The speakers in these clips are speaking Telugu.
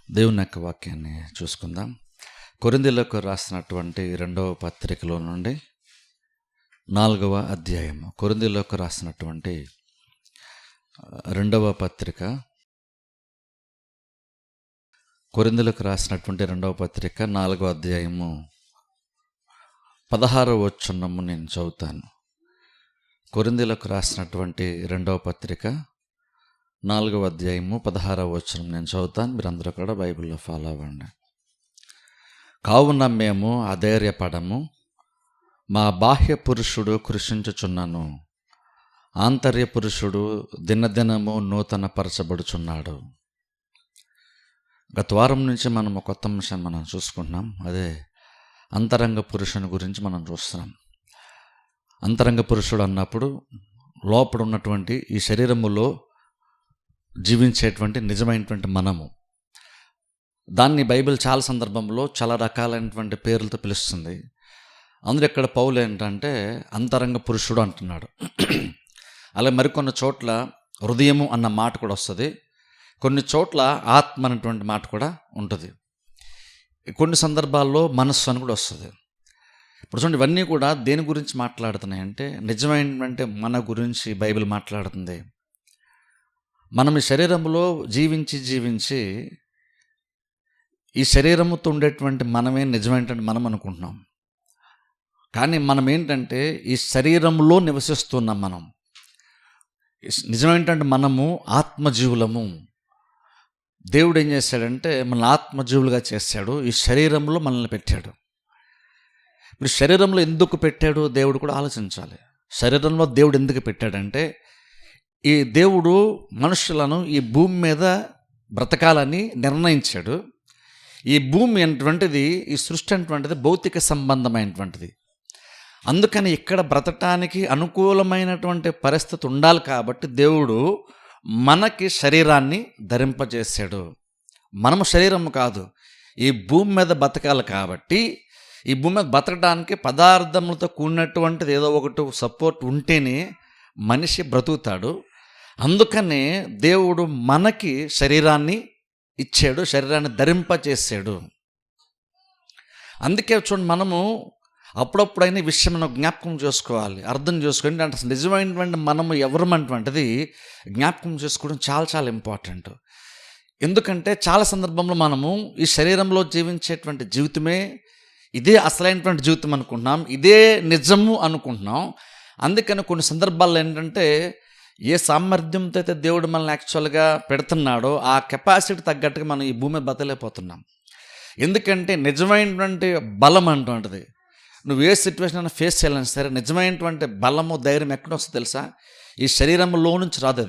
దేవుని యొక్క వాక్యాన్ని చూసుకుందాం. కొరింథీయులకు రాసినటువంటి 2వ పత్రికలో నుండి 4వ అధ్యాయము. కొరింథీయులకు రాసినటువంటి 2వ పత్రిక, కొరింథీయులకు రాసినటువంటి 2వ పత్రిక 4వ అధ్యాయము 16వ వచనము నేను చదువుతాను. కొరింథీయులకు రాసినటువంటి 2వ పత్రిక 4వ అధ్యాయము 16వ వచనం నేను చదువుతాను. మీరందరూ కూడా బైబిల్లో ఫాలో అవ్వండి. కావున మేము అధైర్యపడము, మా బాహ్య పురుషుడు కృషించుచున్నను, ఆంతర్య పురుషుడు దినదినము నూతన పరచబడుచున్నాడు. గత వారం నుంచి మనం ఒక కొత్త అంశం మనం చూసుకుంటున్నాం. అదే అంతరంగ పురుషుని గురించి మనం చూస్తున్నాం. అంతరంగ పురుషుడు అన్నప్పుడు లోపల ఉన్నటువంటి ఈ శరీరములో జీవించేటువంటి నిజమైనటువంటి మనము. దాన్ని బైబిల్ చాలా సందర్భంలో చాలా రకాలైనటువంటి పేర్లతో పిలుస్తుంది. అందులో ఇక్కడ పౌలు ఏంటంటే అంతరంగ పురుషుడు అంటున్నాడు. అలాగే మరికొన్ని చోట్ల హృదయము అన్న మాట కూడా వస్తుంది, కొన్ని చోట్ల ఆత్మ అనేటువంటి మాట కూడా ఉంటుంది, కొన్ని సందర్భాల్లో మనస్సు అని కూడా వస్తుంది. ఇప్పుడు చూడండి, ఇవన్నీ కూడా దేని గురించి మాట్లాడుతున్నాయి అంటే నిజమైనటువంటి మన గురించి బైబిల్ మాట్లాడుతుంది. మనం ఈ శరీరంలో జీవించి ఈ శరీరముతో ఉండేటువంటి మనమే నిజమైనటువంటి మనం అనుకుంటున్నాం. కానీ మనం ఏంటంటే ఈ శరీరంలో నివసిస్తున్నాం. మనం నిజమైనటువంటి మనము ఆత్మజీవులము. దేవుడు ఏం చేశాడంటే మనల్ని ఆత్మజీవులుగా చేశాడు, ఈ శరీరంలో మనల్ని పెట్టాడు. ఇప్పుడు శరీరంలో ఎందుకు పెట్టాడు దేవుడు కూడా ఆలోచించాలి. శరీరంలో దేవుడు ఎందుకు పెట్టాడంటే ఈ దేవుడు మనుషులను ఈ భూమి మీద బ్రతకాలని నిర్ణయించాడు. ఈ భూమి అటువంటిది, ఈ సృష్టి అటువంటిది భౌతిక సంబంధమైనటువంటిది. అందుకని ఇక్కడ బ్రతకటానికి అనుకూలమైనటువంటి పరిస్థితి ఉండాలి కాబట్టి దేవుడు మనకి శరీరాన్ని ధరింపజేశాడు. మనము శరీరము కాదు, ఈ భూమి మీద బతకాలి కాబట్టి ఈ భూమి మీద బతకడానికి పదార్థములతో కూడినటువంటిది ఏదో ఒకటి సపోర్ట్ ఉంటేనే మనిషి బ్రతుకుతాడు. అందుకనే దేవుడు మనకి శరీరాన్ని ఇచ్చాడు, శరీరాన్ని ధరింపజేసాడు. అందుకే చూడండి, మనము అప్పుడప్పుడైనా ఈ విషయం మనం జ్ఞాపకం చేసుకోవాలి, అర్థం చేసుకోండి. అంటే అసలు నిజమైనటువంటి మనము ఎవరమంటువంటిది జ్ఞాపకం చేసుకోవడం చాలా చాలా ఇంపార్టెంట్. ఎందుకంటే చాలా సందర్భంలో మనము ఈ శరీరంలో జీవించేటువంటి జీవితమే ఇదే అసలైనటువంటి జీవితం అనుకుంటున్నాం, ఇదే నిజము అనుకుంటున్నాం. అందుకని కొన్ని సందర్భాల్లో ఏంటంటే ఏ సామర్థ్యంతో అయితే దేవుడు మనల్ని యాక్చువల్గా పెడుతున్నాడో ఆ కెపాసిటీ తగ్గట్టుగా మనం ఈ భూమి బతలేకపోతున్నాం. ఎందుకంటే నిజమైనటువంటి బలం అంటువంటిది నువ్వు ఏ సిచ్యువేషన్ అయినా ఫేస్ చేయాలని సరే నిజమైనటువంటి బలము ధైర్యం ఎక్కడ వస్తుంది తెలుసా? ఈ శరీరంలో నుంచి రాదు,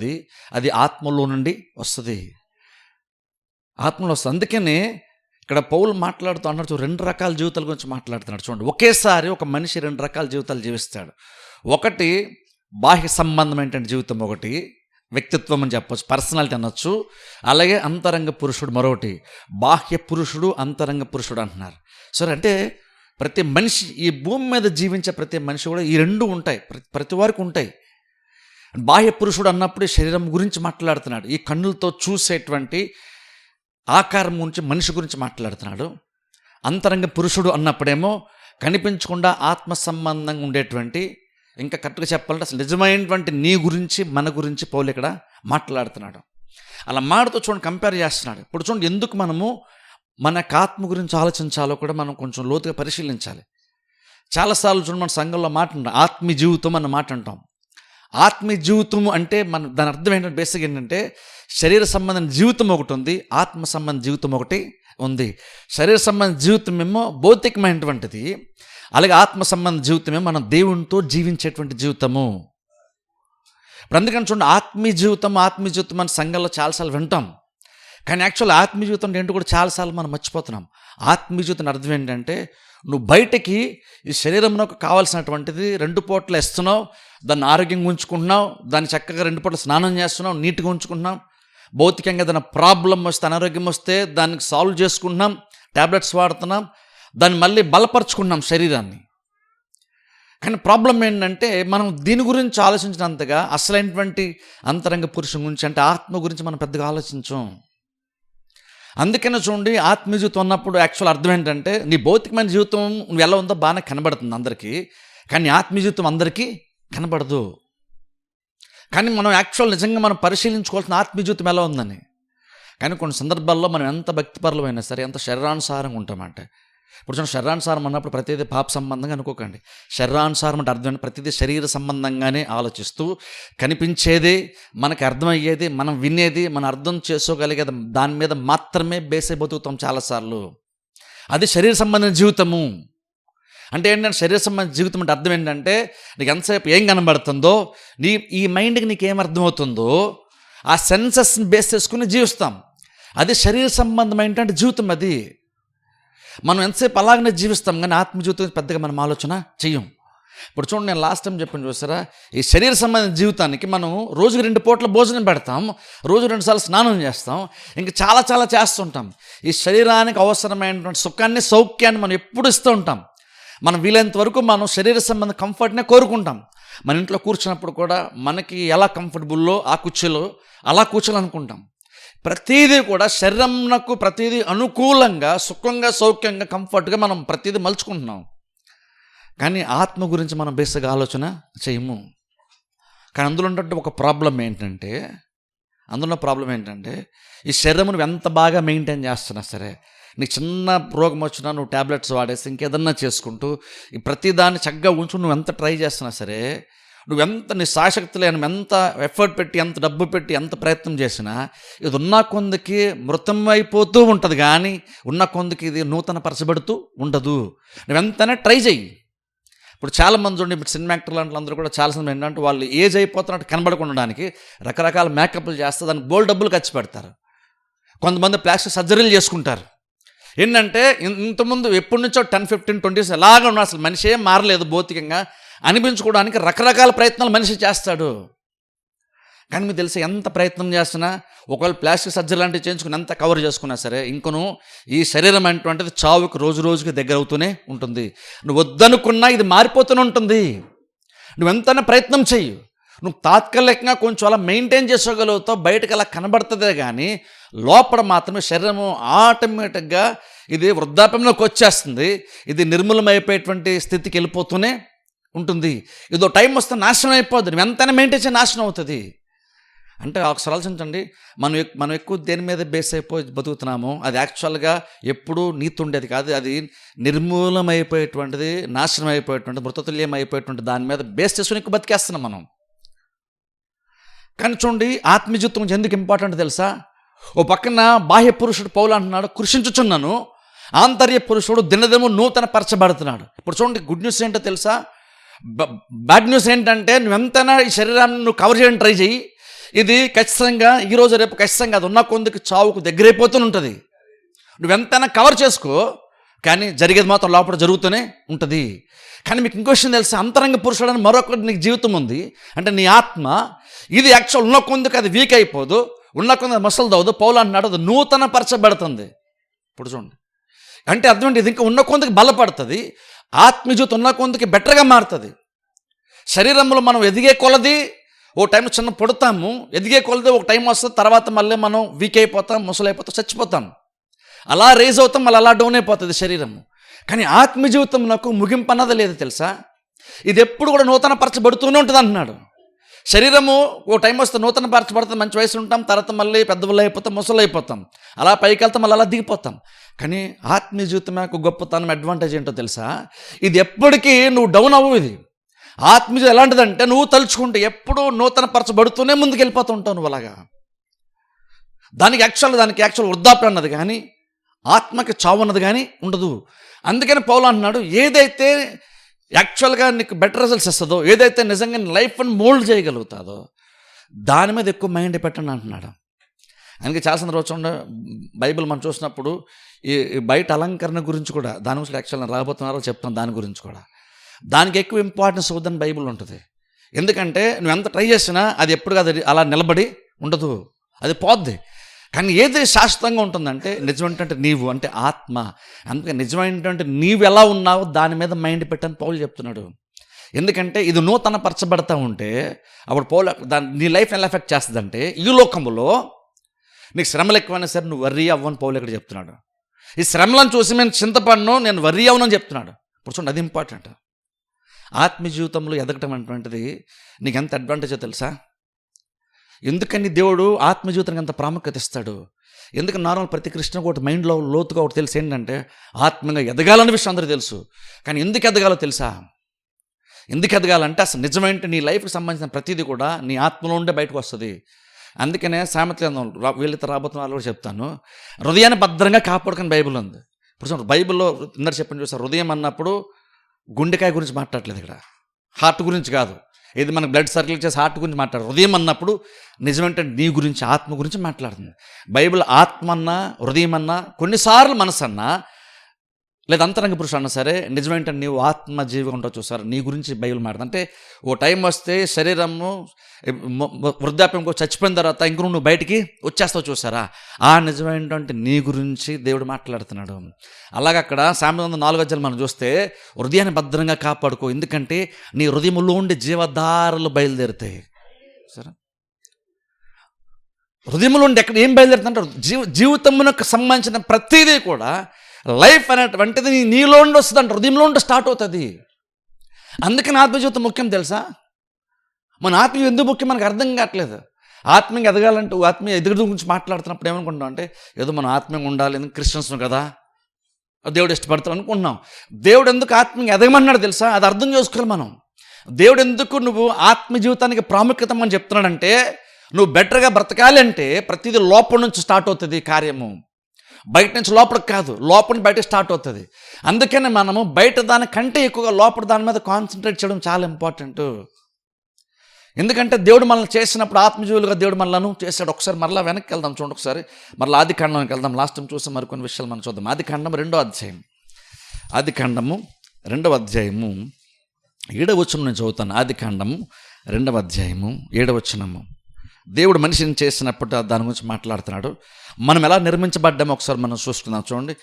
అది ఆత్మలో నుండి వస్తుంది, ఆత్మలో వస్తుంది. అందుకనే ఇక్కడ పౌలు మాట్లాడుతూ అన్నాడు, 2 రకాల జీవితాల గురించి మాట్లాడుతున్నాడు. చూడండి, ఒకేసారి ఒక మనిషి 2 రకాల జీవితాలు జీవిస్తాడు. ఒకటి బాహ్య సంబంధమైనటువంటి జీవితం, ఒకటి వ్యక్తిత్వం అని చెప్పొచ్చు, పర్సనాలిటీ అనొచ్చు. అలాగే అంతరంగ పురుషుడు మరొకటి. బాహ్య పురుషుడు, అంతరంగ పురుషుడు అంటున్నారు. సరే, అంటే ప్రతి మనిషి ఈ భూమి మీద జీవించే ప్రతి మనిషి కూడా ఈ 2 ఉంటాయి, ప్రతి వారికి ఉంటాయి. బాహ్య పురుషుడు అన్నప్పుడు శరీరం గురించి మాట్లాడుతున్నాడు, ఈ కన్నులతో చూసేటువంటి ఆకారం గురించి, మనిషి గురించి మాట్లాడుతున్నాడు. అంతరంగ పురుషుడు అన్నప్పుడేమో కనిపించకుండా ఆత్మ సంబంధంగా ఉండేటువంటి, ఇంకా కరెక్ట్గా చెప్పాలంటే అసలు నిజమైనటువంటి నీ గురించి, మన గురించి పౌలు ఇక్కడ మాట్లాడుతున్నాడు. అలా మాటతో చూడండి, కంపేర్ చేస్తున్నాడు. ఇప్పుడు చూడండి, ఎందుకు మనము మన ఆత్మ గురించి ఆలోచించాలో కూడా మనం కొంచెం లోతుగా పరిశీలించాలి. చాలాసార్లు చూడండి, మన సంఘంలో మాట ఉంటాం, ఆత్మీయ జీవితం అన్న మాట అంటాం. ఆత్మీయ జీవితం అంటే దాని అర్థం ఏంటంటే బేసిక్ ఏంటంటే శరీర సంబంధం జీవితం ఒకటి ఉంది, ఆత్మ సంబంధ జీవితం ఒకటి ఉంది. శరీర సంబంధ జీవితం ఏమో భౌతికమైనటువంటిది, అలాగే ఆత్మ సంబంధ జీవితమే మనం దేవునితో జీవించేటువంటి జీవితము. ఇప్పుడు అందుకని చూడండి, ఆత్మీయ జీవితం అని సంఘంలో చాలాసార్లు వింటాం. కానీ యాక్చువల్ ఆత్మీయ జీవితం ఏంటో కూడా చాలాసార్లు మనం మర్చిపోతున్నాం. ఆత్మీయ జీవితం అర్థం ఏంటంటే నువ్వు బయటకి ఈ శరీరంలో కావాల్సినటువంటిది 2 పూటలు ఇస్తున్నావు, దాన్ని ఆరోగ్యంగా ఉంచుకుంటున్నావు, దాన్ని చక్కగా 2 పూటలు స్నానం చేస్తున్నావు, నీట్గా ఉంచుకుంటున్నాం. భౌతికంగా ఏదైనా ప్రాబ్లం వస్తే, అనారోగ్యం వస్తే దానికి సాల్వ్ చేసుకుంటున్నాం, ట్యాబ్లెట్స్ వాడుతున్నాం, దాన్ని మళ్ళీ బలపరుచుకున్నాం శరీరాన్ని. కానీ ప్రాబ్లం ఏంటంటే మనం దీని గురించి ఆలోచించినంతగా అసలైనటువంటి అంతరంగ పురుషుని గురించి అంటే ఆత్మ గురించి మనం పెద్దగా ఆలోచించాం. అందుకనే చూడండి, ఆత్మీయ జీవితం ఉన్నప్పుడు యాక్చువల్ అర్థం ఏంటంటే, నీ భౌతికమైన జీవితం నువ్వు ఎలా ఉందో బాగానే కనబడుతుంది అందరికీ, కానీ ఆత్మీయ జీవితం అందరికీ కనబడదు. కానీ మనం నిజంగా మనం పరిశీలించుకోవాల్సిన ఆత్మీయ జీవితం ఎలా ఉందని. కానీ కొన్ని సందర్భాల్లో మనం ఎంత భక్తిపరులమైనా సరే, ఎంత శరీరానుసారంగా ఉంటామంటే, ఇప్పుడు చూడండి, శరీరానుసారం అన్నప్పుడు ప్రతిదీ పాప సంబంధంగా అనుకోకండి. శరీరానుసారం అంటే అర్థం ప్రతిదీ శరీర సంబంధంగానే ఆలోచిస్తూ, కనిపించేది, మనకు అర్థమయ్యేది, మనం వినేది, మనం అర్థం చేసుకోగలిగేది దాని మీద మాత్రమే బేసే బతుకుతాం చాలాసార్లు. అది శరీర సంబంధించిన జీవితము. అంటే ఏంటంటే, శరీర సంబంధించిన జీవితం అంటే అర్థం ఏంటంటే, నీకు ఎంతసేపు ఏం కనబడుతుందో, ఈ మైండ్కి నీకు ఏం అర్థమవుతుందో ఆ సెన్సెస్ని బేస్ చేసుకుని జీవిస్తాం. అది శరీర సంబంధమైనటువంటి జీవితం. అది మనం ఎంతసేపు అలాగనే జీవిస్తాం, కానీ ఆత్మ జీవితం పెద్దగా మనం ఆలోచన చెయ్యం. ఇప్పుడు చూడండి, నేను లాస్ట్ టైం చెప్పాను చూసారా, ఈ శరీర సంబంధించిన జీవితానికి మనం రోజుకి 2 పూట్ల భోజనం పెడతాం, రోజు 2 సార్లు స్నానం చేస్తాం, ఇంకా చాలా చాలా చేస్తుంటాం. ఈ శరీరానికి అవసరమైనటువంటి సుఖాన్ని, సౌఖ్యాన్ని మనం ఎప్పుడు ఇస్తూ ఉంటాం. మనం వీలైనంత వరకు మనం శరీర సంబంధ కంఫర్ట్నే కోరుకుంటాం. మన ఇంట్లో కూర్చున్నప్పుడు కూడా మనకి ఎలా కంఫర్టబుల్లో ఆ కుర్చీలో అలా కూర్చోాలనుకుంటాం. ప్రతీదీ కూడా శరీరంకు ప్రతీదీ అనుకూలంగా, సుఖంగా, సౌఖ్యంగా, కంఫర్ట్గా మనం ప్రతీదీ మలుచుకుంటున్నాం. కానీ ఆత్మ గురించి మనం బేసిక్గా ఆలోచన చేయము. కానీ అందులో ఉన్నట్టు ఒక ప్రాబ్లం ఏంటంటే, ఈ శరీరం నువ్వు ఎంత బాగా మెయింటైన్ చేస్తున్నా సరే, నీకు చిన్న రోగం వచ్చినా నువ్వు ట్యాబ్లెట్స్ వాడేసి ఇంకేదన్నా చేసుకుంటూ ఈ ప్రతిదాన్ని చక్కగా ఉంచు నువ్వు ఎంత ట్రై చేస్తున్నా సరే, నువ్వెంత నీ సాయశక్తి లేని ఎంత ఎఫర్ట్ పెట్టి, ఎంత డబ్బు పెట్టి, ఎంత ప్రయత్నం చేసినా ఇది ఉన్న కొందికి మృతమైపోతూ ఉంటుంది, కానీ ఉన్న కొందికి ఇది నూతన పరచబడుతూ ఉండదు. నువ్వెంతనే ట్రై చెయ్యి. ఇప్పుడు చాలామంది చూడండి, ఇప్పుడు సినిమా యాక్టర్లు లాంటి అందరూ కూడా చాలామంది ఏంటంటే, వాళ్ళు ఏజ్ అయిపోతున్నట్టు కనబడకుండడానికి రకరకాల మేకప్లు చేస్తే దానికి బోల్డ్ డబ్బులు ఖర్చు పెడతారు. కొంతమంది ప్లాస్టిక్ సర్జరీలు చేసుకుంటారు. ఏంటంటే, ఇంతకుముందు ఎప్పటి నుంచో 10, 15, 20 years ఎలాగ ఉన్నా అసలు మనిషి ఏం మారలేదు భౌతికంగా అనిపించుకోవడానికి రకరకాల ప్రయత్నాలు మనిషి చేస్తాడు. కానీ మీకు తెలిసి ఎంత ప్రయత్నం చేస్తున్నా, ఒకవేళ ప్లాస్టిక్ సర్జరీ లాంటివి చేయించుకుని ఎంత కవర్ చేసుకున్నా సరే, ఇంకను ఈ శరీరం అనేటువంటిది చావుకి రోజు రోజుకి దగ్గర అవుతూనే ఉంటుంది. నువ్వు వద్దనుకున్నా ఇది మారిపోతూనే ఉంటుంది. నువ్వెంతైనా ప్రయత్నం చెయ్యి, నువ్వు తాత్కాలికంగా కొంచెం అలా మెయింటైన్ చేసుకోగలుగుతావు, బయటకు అలా కనబడుతుందే కానీ లోపల మాత్రమే శరీరము ఆటోమేటిక్గా ఇది వృద్ధాప్యంలోకి వచ్చేస్తుంది. ఇది నిర్మూలమైపోయేటువంటి స్థితికి వెళ్ళిపోతూనే ఉంటుంది. ఇదో టైం వస్తే నాశనం అయిపోద్ది. నువ్వు ఎంతైనా మెయింటైన్ చేసి నాశనం అవుతుంది. అంటే ఒకసారి ఆలోచించండి, మనం ఎక్కువ దేని మీద బేస్ అయిపోయి బతుకుతున్నాము. అది యాక్చువల్గా ఎప్పుడూ నీతి ఉండేది కాదు, అది నిర్మూలమైపోయేటువంటిది, నాశనం అయిపోయేటువంటిది, మృతతుల్యం అయిపోయేటువంటి దాని మీద బేస్ చేసుకుని ఎక్కువ బతికేస్తున్నాం మనం. కానీ చూడండి, ఆత్మీయ జీవితం ఎందుకు ఇంపార్టెంట్ తెలుసా? ఓ పక్కన బాహ్య పురుషుడు పౌలు అంటున్నాడు, కృషించుచున్నాను, ఆంతర్య పురుషుడు దినదినము నూతన పరచబడుతున్నాడు. ఇప్పుడు చూడండి, గుడ్ న్యూస్ ఏంటో తెలుసా? బ్యాడ్ న్యూస్ ఏంటంటే, నువ్వెంతైనా ఈ శరీరాన్ని నువ్వు కవర్ చేయడం ట్రై చేయి, ఇది ఖచ్చితంగా ఈరోజు రేపు ఖచ్చితంగా అది ఉన్న కొందుకు చావుకు దగ్గరైపోతూనే ఉంటుంది. నువ్వెంతైనా కవర్ చేసుకో, కానీ జరిగేది మాత్రం లోపల జరుగుతూనే ఉంటుంది. కానీ మీకు ఇంకో విషయం తెలుసా? అంతరంగ పురుషుడు అని మరొకటి నీకు జీవితం ఉంది. అంటే నీ ఆత్మ, ఇది యాక్చువల్ ఉన్న కొందుకు అది వీక్ అయిపోదు, ఉన్న కొందుకు మసలుదవదు. పౌలు అంటున్నాడు, అది నూతన పరచబడుతుంది. ఇప్పుడు చూడండి, అంటే అర్థం ఏంటి? ఇది ఇంకా ఉన్న కొందుకు బలపడుతుంది, ఆత్మీయ జీవితం ఉన్న కొందుకి బెటర్గా మారుతుంది. శరీరంలో మనం ఎదిగే కొలది ఓ టైంలో చిన్న పుడతాము, ఎదిగే కొలది ఒక టైం వస్తుంది, తర్వాత మళ్ళీ మనం వీక్ అయిపోతాం, ముసలైపోతాం, చచ్చిపోతాం. అలా రేజ్ అవుతాం, మళ్ళీ అలా డౌన్ అయిపోతుంది శరీరము. కానీ ఆత్మీయ జీవితం నాకు ముగింపు అన్నది లేదు తెలుసా? ఇది ఎప్పుడు కూడా నూతన పరచబడుతూనే ఉంటుంది అంటున్నాడు. శరీరము ఓ టైం వస్తే నూతన పరచబడుతుంది, మంచి వయసు ఉంటాం, తర్వాత మళ్ళీ పెద్దవాళ్ళు అయిపోతాం, ముసలు అయిపోతాం, అలా పైకి వెళ్తాం, మళ్ళీ అలా దిగిపోతాం. కానీ ఆత్మీయ జీవితం యొక్క గొప్పతనం, అడ్వాంటేజ్ ఏంటో తెలుసా? ఇది ఎప్పటికీ నువ్వు డౌన్ అవ్వవు. ఇది ఆత్మీయ ఎలాంటిదంటే, నువ్వు తలుచుకుంటే ఎప్పుడూ నూతన పరచబడుతూనే ముందుకు వెళ్ళిపోతూ ఉంటావు నువ్వు అలాగా. దానికి యాక్చువల్ వృద్ధాప్యం అన్నది కానీ, ఆత్మకి చావు అన్నది కానీ ఉండదు. అందుకని పౌలు అంటున్నాడు, ఏదైతే యాక్చువల్గా నీకు బెటర్ రిజల్ట్స్ ఇస్తుందో, ఏదైతే నిజంగా నీ లైఫ్ని మోల్డ్ చేయగలుగుతుందో దాని మీద ఎక్కువ మైండ్ పెట్టండి అంటున్నాడు. అందుకే చాలా సందర్భం బైబిల్ మనం చూసినప్పుడు ఈ బయట అలంకరణ గురించి కూడా, దాని గురించి యాక్చువల్గా రాబోతున్నారో చెప్తాను, దాని గురించి కూడా దానికి ఎక్కువ ఇంపార్టెన్స్ ఇవ్వదని బైబిల్ ఉంటుంది. ఎందుకంటే నువ్వు ఎంత ట్రై చేసినా అది ఎప్పుడు అది అలా నిలబడి ఉండదు, అది పోద్ది. కానీ ఏది శాశ్వతంగా ఉంటుందంటే నిజమేంటంటే నీవు, అంటే ఆత్మ. అందుకే నిజమైనటువంటి నీవు ఎలా ఉన్నావో దాని మీద మైండ్ పెట్టని పౌలు చెప్తున్నాడు. ఎందుకంటే ఇది నూతన పరచబడతా ఉంటే అప్పుడు పౌలు నీ లైఫ్ ఎలా ఎఫెక్ట్ చేస్తుందంటే, ఈ లోకంలో నీకు శ్రమలు ఎక్కువైనా సరే నువ్వు వర్రీ అవ్వని పౌలు ఇక్కడ చెప్తున్నాడు. ఈ శ్రమలను చూసి నేను చింతపడను, నేను వర్రీ అవ్వనని చెప్తున్నాడు. ఇప్పుడు చూడండి, అది ఇంపార్టెంట్. ఆత్మీయ జీవితంలో ఎదగటం అనేటువంటిది నీకు ఎంత అడ్వాంటేజో తెలుసా? ఎందుకని దేవుడు ఆత్మీయ జీవితానికి ఎంత ప్రాముఖ్యత ఇస్తాడు? ఎందుకు నార్మల్ ప్రతి క్రిస్టియన్ ఒకటి మైండ్లో లోతుగా ఒకటి తెలుసు ఏంటంటే ఆత్మీయంగా ఎదగాలనే విషయం అందరూ తెలుసు. కానీ ఎందుకు ఎదగాలో తెలుసా? ఎందుకు ఎదగాలంటే అసలు నిజమైన నీ లైఫ్కి సంబంధించిన ప్రతిదీ కూడా నీ ఆత్మలో ఉండే బయటకు వస్తుంది. అందుకనే సామెతలు వీళ్ళతో రాబోతున్న వాళ్ళు కూడా చెప్తాను, హృదయాన్ని భద్రంగా కాపాడుకుని బైబిల్ ఉంది. ఇప్పుడు బైబిల్లో ఇందరు చెప్పండి చూసారు, హృదయం అన్నప్పుడు గుండెకాయ గురించి మాట్లాడలేదు, ఇక్కడ హార్ట్ గురించి కాదు. ఇది మనకు బ్లడ్ సర్క్యులేట్ చేసి హార్ట్ గురించి మాట్లాడు. హృదయం అన్నప్పుడు నిజమంటే నీ గురించి, ఆత్మ గురించి మాట్లాడుతుంది బైబిల్. ఆత్మ అన్నా, హృదయం అన్నా, కొన్నిసార్లు మనసు అన్నా, లేదా అంతరంగ పురుషుడు అన్నా సరే, నిజమేంటే నీవు ఆత్మ జీవిగా ఉంటావు చూసారు, నీ గురించి బైబిల్ మాట్లాడుతుంది. అంటే ఓ టైం వస్తే శరీరము వృద్ధాప్యంకు చచ్చిపోయిన తర్వాత ఇంక నువ్వు బయటికి వచ్చేస్తావు చూసారా, ఆ నిజమైనటువంటి నీ గురించి దేవుడు మాట్లాడుతున్నాడు. అలాగే అక్కడ సామెతలు 4 మనం చూస్తే హృదయాన్ని భద్రంగా కాపాడుకో, ఎందుకంటే నీ హృదయంలో ఉండే జీవధారలు బయలుదేరుతాయి. సరే, హృదయంలో ఉండి ఎక్కడ ఏం బయలుదేరుతుందంటే జీవితమునకు సంబంధించిన ప్రతిదీ కూడా, లైఫ్ అనేటువంటిది నీలో ఉండి వస్తుంది అంటే హృదయంలో ఉండి స్టార్ట్ అవుతుంది. అందుకని ఆత్మీయ జీవితం ముఖ్యం తెలుసా? మన ఆత్మీయం ఎందుకు ముఖ్యం మనకు అర్థం కావట్లేదు. ఆత్మీయంగా ఎదగాలంటూ ఆత్మీయ ఎదుగుదల గురించి మాట్లాడుతున్నప్పుడు ఏమనుకుంటాం అంటే, ఏదో మనం ఆత్మీయంగా ఉండాలి, ఎందుకు క్రిస్టియన్స్ కదా, దేవుడు ఇష్టపడతాం అనుకుంటున్నాం. దేవుడు ఎందుకు ఆత్మీయంగా ఎదగమన్నాడు తెలుసా? అది అర్థం చేసుకోవాలి మనం. దేవుడు ఎందుకు నువ్వు ఆత్మీయ జీవితానికి ప్రాముఖ్యత అని చెప్తున్నాడంటే, నువ్వు బెటర్గా బ్రతకాలి అంటే ప్రతిదీ లోపల నుంచి స్టార్ట్ అవుతుంది కార్యము. బయట నుంచి లోపలికి కాదు, లోపల నుంచి బయట స్టార్ట్ అవుతుంది. అందుకని మనము బయట దానికంటే ఎక్కువగా లోపల దాని మీద కాన్సన్ట్రేట్ చేయడం చాలా ఇంపార్టెంట్. ఎందుకంటే దేవుడు మనల్ని చేసినప్పుడు ఆత్మజీవులుగా దేవుడు మనల్ని చేశాడు. ఒకసారి మరలా వెనక్కి వెళ్దాం, చూడండి ఒకసారి మరలా ఆదికాండంకి వెళ్దాం. లాస్ట్ టైం చూసి మరికొన్ని విషయాలు మనం చూద్దాం. ఆదికాండం 2వ అధ్యాయం, ఆదికాండము 2వ అధ్యాయము 7వ వచనం నేను చదువుతాను. ఆదికాండము 2వ అధ్యాయము 7వ వచనము. దేవుడు మనిషిని చేసినప్పుడు దాని గురించి మాట్లాడుతున్నాడు. మనం ఎలా నిర్మించబడ్డామో ఒకసారి మనం చూసుకుందాం. చూడండి,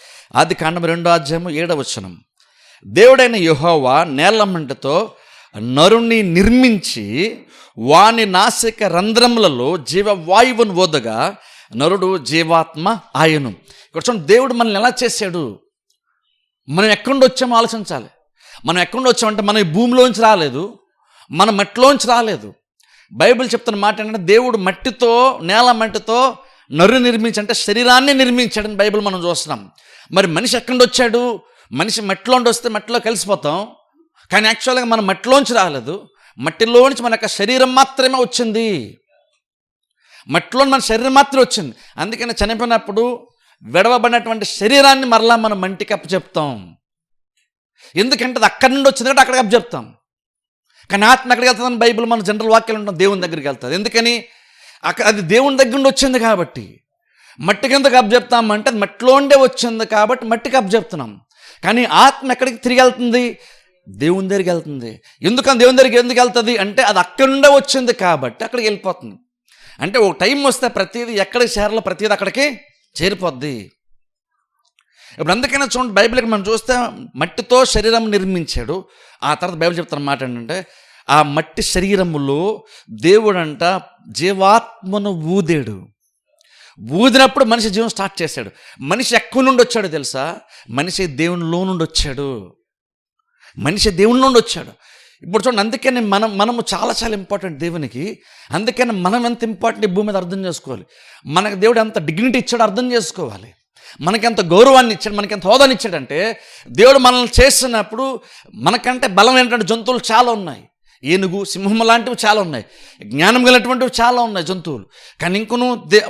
ఆదికాండం 2వ అధ్యాయము 7వ వచనం. దేవుడైన యెహోవా నేలమంటతో నరుని నిర్మించి వాని నాసిక రంధ్రములలో జీవవాయువును వదగా నరుడు జీవాత్మ ఆయను. ఇక్కడ చూడండి, దేవుడు మనల్ని ఎలా చేశాడు, మనం ఎక్కడి వచ్చామో ఆలోచించాలి. మనం ఎక్కడి వచ్చామంటే మనం ఈ భూమిలోంచి రాలేదు, మనం మట్టిలోంచి రాలేదు. బైబిల్ చెప్తున్న మాట ఏంటంటే, దేవుడు మట్టితో, నేల మట్టితో నరుని నిర్మించి, అంటే శరీరాన్ని నిర్మించాడని బైబిల్ మనం చూస్తున్నాం. మరి మనిషి ఎక్కడి వచ్చాడు? మనిషి మట్టిలోండి వస్తే మట్టిలో కలిసిపోతాం, కానీ యాక్చువల్గా మనం మట్టిలోంచి రాలేదు, మట్టిలోంచి మన యొక్క శరీరం మాత్రమే వచ్చింది. మట్టిలో మన శరీరం మాత్రమే వచ్చింది. అందుకని చనిపోయినప్పుడు విడవబడినటువంటి శరీరాన్ని మరలా మనం మంటికి అప్పచెప్తాం. ఎందుకంటే అది అక్కడి నుండి వచ్చింది కాబట్టి అక్కడికి అప్పచెప్తాం. కానీ ఆత్మ ఎక్కడికి వెళ్తుందని బైబిల్ మన జనరల్ వాక్యాలు ఉంటాం, దేవుని దగ్గరికి వెళ్తుంది. ఎందుకని? అది దేవుని దగ్గర నుండి వచ్చింది కాబట్టి. మట్టికి ఎందుకు అప్పచెప్తామంటే అది మట్టిలో ఉండే వచ్చింది కాబట్టి మట్టికి అప్పచెప్తున్నాం. కానీ ఆత్మ ఎక్కడికి తిరిగి వెళ్తుంది? దేవుని దగ్గరికి వెళ్తుంది. ఎందుకని దేవుని దగ్గరికి ఎందుకు వెళ్తుంది అంటే అది అక్కడి నుండే వచ్చింది కాబట్టి అక్కడికి వెళ్ళిపోతుంది. అంటే ఒక టైం వస్తే ప్రతిదీ ఎక్కడికి చేరాలో ప్రతిదీ అక్కడికి చేరిపోద్ది. ఇప్పుడు అందుకైనా చూడండి, బైబిల్కి మనం చూస్తే మట్టితో శరీరం నిర్మించాడు. ఆ తర్వాత బైబిల్ చెప్తున్న మాట ఏంటంటే, ఆ మట్టి శరీరములో దేవుడంట జీవాత్మను ఊదాడు. ఊదినప్పుడు మనిషి జీవం స్టార్ట్ చేశాడు. మనిషి ఎక్కడి నుండి వచ్చాడు తెలుసా? మనిషి దేవునిలో నుండి వచ్చాడు. మనిషి దేవుని నుండి వచ్చాడు. ఇప్పుడు చూడండి, అందుకని మనము చాలా చాలా ఇంపార్టెంట్ దేవునికి. అందుకని మనం ఎంత ఇంపార్టెంట్ ఈ భూమి మీద అర్థం చేసుకోవాలి. మనకు దేవుడు ఎంత డిగ్నిటీ ఇచ్చాడో అర్థం చేసుకోవాలి. మనకెంత గౌరవాన్ని ఇచ్చాడు, మనకెంత హోదాని ఇచ్చాడంటే, దేవుడు మనల్ని చేసినప్పుడు మనకంటే బలం ఏంటంటే జంతువులు చాలా ఉన్నాయి. ఏనుగు, సింహం లాంటివి చాలా ఉన్నాయి, జ్ఞానం కలిగినటువంటివి చాలా ఉన్నాయి జంతువులు. కానీ ఇంకొను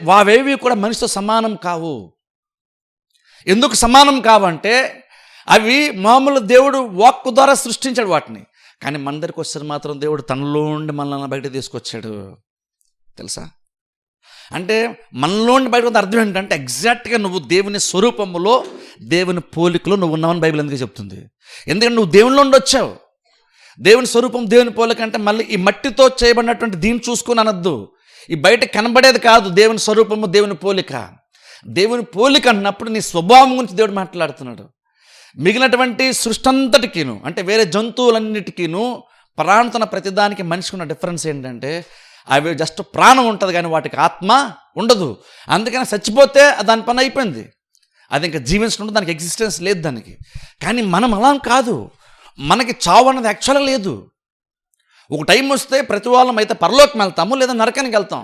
వావేవి కూడా మనిషితో సమానం కావు. ఎందుకు సమానం కావంటే అవి మామూలు దేవుడు వాక్కు ద్వారా సృష్టించాడు వాటిని. కానీ మన దగ్గరికి వస్తే మాత్రం దేవుడు తనలో ఉండి మనల్ని బయట తీసుకొచ్చాడు తెలుసా? అంటే మనలో ఉండి బయట అర్థం ఏంటంటే ఎగ్జాక్ట్గా నువ్వు దేవుని స్వరూపములో, దేవుని పోలికలో నువ్వు ఉన్నావని బైబిల్ ఎందుకు చెప్తుంది? ఎందుకంటే నువ్వు దేవునిలో ఉండి వచ్చావు. దేవుని స్వరూపం, దేవుని పోలిక అంటే మళ్ళీ ఈ మట్టితో చేయబడినటువంటి దీన్ని చూసుకొని అనొద్దు. ఈ బయట కనబడేది కాదు దేవుని స్వరూపము, దేవుని పోలిక. దేవుని పోలిక అన్నప్పుడు నీ స్వభావం గురించి దేవుడు మాట్లాడుతున్నాడు. మిగిలినటువంటి సృష్టి అంతటికీను, అంటే వేరే జంతువులన్నిటికీను ప్రాణుతున్న ప్రతిదానికి మనిషికి ఉన్న డిఫరెన్స్ ఏంటంటే అవి జస్ట్ ప్రాణం ఉంటుంది కానీ వాటికి ఆత్మ ఉండదు. అందుకని చచ్చిపోతే దాని పని అయిపోయింది, అది ఇంకా జీవించడం, దానికి ఎగ్జిస్టెన్స్ లేదు దానికి. కానీ మనం అలా కాదు, మనకి చావు అన్నది యాక్చువల్గా లేదు. ఒక టైం వస్తే ప్రతి వాళ్ళం అయితే పరలోకం వెళ్తాము లేదా నరకానికి వెళ్తాం.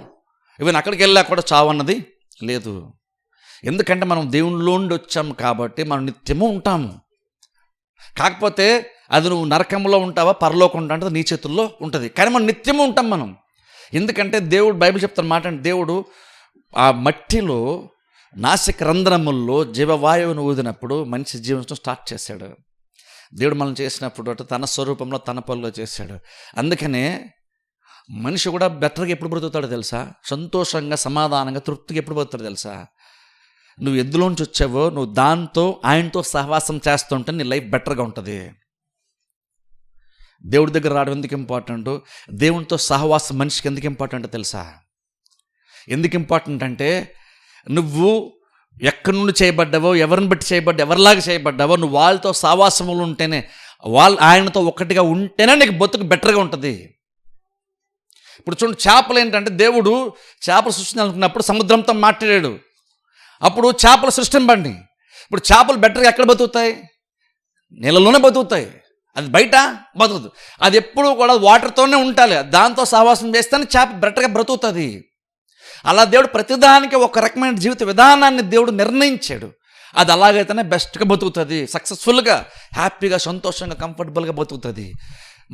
ఈవెన్ అక్కడికి వెళ్ళా కూడా చావు అన్నది లేదు. ఎందుకంటే మనం దేవునిలోండి వచ్చాము కాబట్టి మనం నిత్యము ఉంటాము. కాకపోతే అది నువ్వు నరకంలో ఉంటావా పరలోకం ఉంటా అంటే నీ చేతుల్లో ఉంటుంది, కానీ మనం నిత్యము ఉంటాం మనం. ఎందుకంటే దేవుడు బైబిల్ చెప్తున్న మాట అంటే దేవుడు ఆ మట్టిలో నాసిక రంధ్రముల్లో జీవవాయువును ఊదినప్పుడు మనిషి జీవించడం స్టార్ట్ చేశాడు. దేవుడు మనం చేసినప్పుడు అంటే తన స్వరూపంలో తన పనులు చేశాడు. అందుకనే మనిషి కూడా బెటర్గా ఎప్పుడు బ్రతుకుతాడో తెలుసా? సంతోషంగా, సమాధానంగా, తృప్తిగా ఎప్పుడు బ్రతుకుతాడో తెలుసా? నువ్వు ఎందులోంచి వచ్చావో నువ్వు దాంతో ఆయనతో సహవాసం చేస్తుంటే నీ లైఫ్ బెటర్గా ఉంటుంది. దేవుడి దగ్గర రావడం ఎందుకు ఇంపార్టెంట్? దేవునితో సహవాసం మనిషికి ఎందుకు ఇంపార్టెంట్ తెలుసా? ఎందుకు ఇంపార్టెంట్ అంటే నువ్వు ఎక్కడి నుండి చేయబడ్డావో, ఎవరిని బట్టి ఎవరిలాగా చేయబడ్డావో, నువ్వు వాళ్ళతో సహవాసములు ఉంటేనే, ఆయనతో ఒక్కటిగా ఉంటేనే నీకు బతుకు బెటర్గా ఉంటుంది. ఇప్పుడు చూడండి, చేపలు ఏంటంటే దేవుడు చేపలు సృష్టించాలనుకున్నప్పుడు సముద్రంతో మాట్లాడాడు, అప్పుడు చేపలు సృష్టింపండి. ఇప్పుడు చేపలు బెటర్గా ఎక్కడ బతుకుతాయి? నీళ్ళలోనే బతుకుతాయి, అది బయట బతుకుతుంది. అది ఎప్పుడు కూడా వాటర్తోనే ఉండాలి, దాంతో సహవాసం చేస్తేనే చేప బెటర్గా బ్రతుకుతుంది. అలా దేవుడు ప్రతిదానికి ఒక రకమైన జీవిత విధానాన్ని దేవుడు నిర్ణయించాడు. అది అలాగైతేనే బెస్ట్గా బతుకుతుంది, సక్సెస్ఫుల్గా, హ్యాపీగా, సంతోషంగా, కంఫర్టబుల్గా బతుకుతుంది.